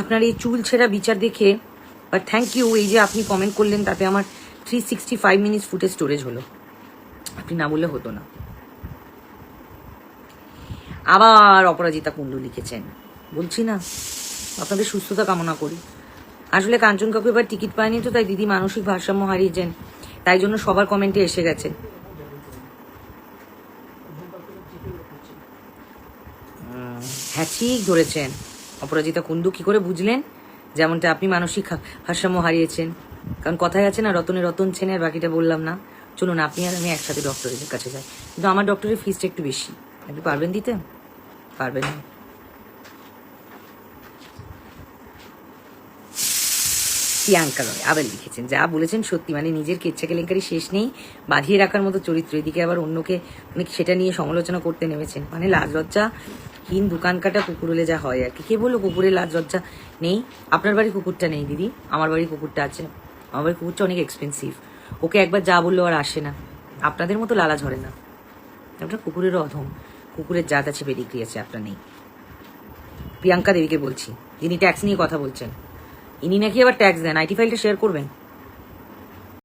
Speaker 1: আপনার এই চুল ছেঁড়া বিচার দেখে। বাট থ্যাংক ইউ, এই যে আপনি কমেন্ট করলেন তাতে আমার 365 মিনিটস ফুটেজ স্টোরেজ হলো, আপনি না বললে হতো না। আবার অপরাজিতা কুন্ডু লিখেছেন, বলছি না আপনাদের সুস্থতা কামনা করি। আসলে কাঞ্চন কাকু এবার টিকিট পায়নি তো, তাই দিদি মানসিক ভারসাম্য হারিয়েছেন, তাই জন্য সবার কমেন্টে এসে গেছে। হ্যাঁ ঠিক ধরেছেন অপরাজিতা কুন্ডু, কি করে বুঝলেন যেমনটা আপনি মানসিক ভারসাম্য হারিয়েছেন? কারণ কথায় আছে না, রতনে রতন চেনে, আর বাকিটা বললাম না। চলুন আপনি আর আমি একসাথে ডক্টরের কাছে যাই, কিন্তু আমার ডক্টরের ফিসটা একটু বেশি, আপনি পারবেন দিতে? পারবেন না? প্রিয়াঙ্কা রয় আবার লিখেছেন, যা বলেছেন সত্যি, মানে নিজের কেচ্ছা কেলেঙ্কারি শেষ নেই, বাঁধিয়ে রাখার মতো চরিত্র, এদিকে আবার অন্যকে মানে সেটা নিয়ে সমালোচনা করতে নেমেছেন। মানে লাজ লজ্জা হীন দোকান কাটা কুকুর হলে যা হয় আর কি। কে বললো কুকুরের লাজ লজ্জা নেই? আপনার বাড়ি কুকুরটা নেই দিদি, আমার বাড়ি কুকুরটা আছে। আমার বাড়ির কুকুরটা অনেক এক্সপেন্সিভ, ওকে একবার যা বললো আর আসে না, আপনাদের মতো লালা ঝরে না। আপনার কুকুরেরও অধম, কুকুরের জাত আছে, পেডিগ্রি আছে, আপনার নেই। প্রিয়াঙ্কা দেবীকে বলছি, যিনি ট্যাক্স নিয়ে কথা বলছেন, ইনি নাকি আবার ট্যাক্স দেন, আইটি ফাইলটা শেয়ার করবেন।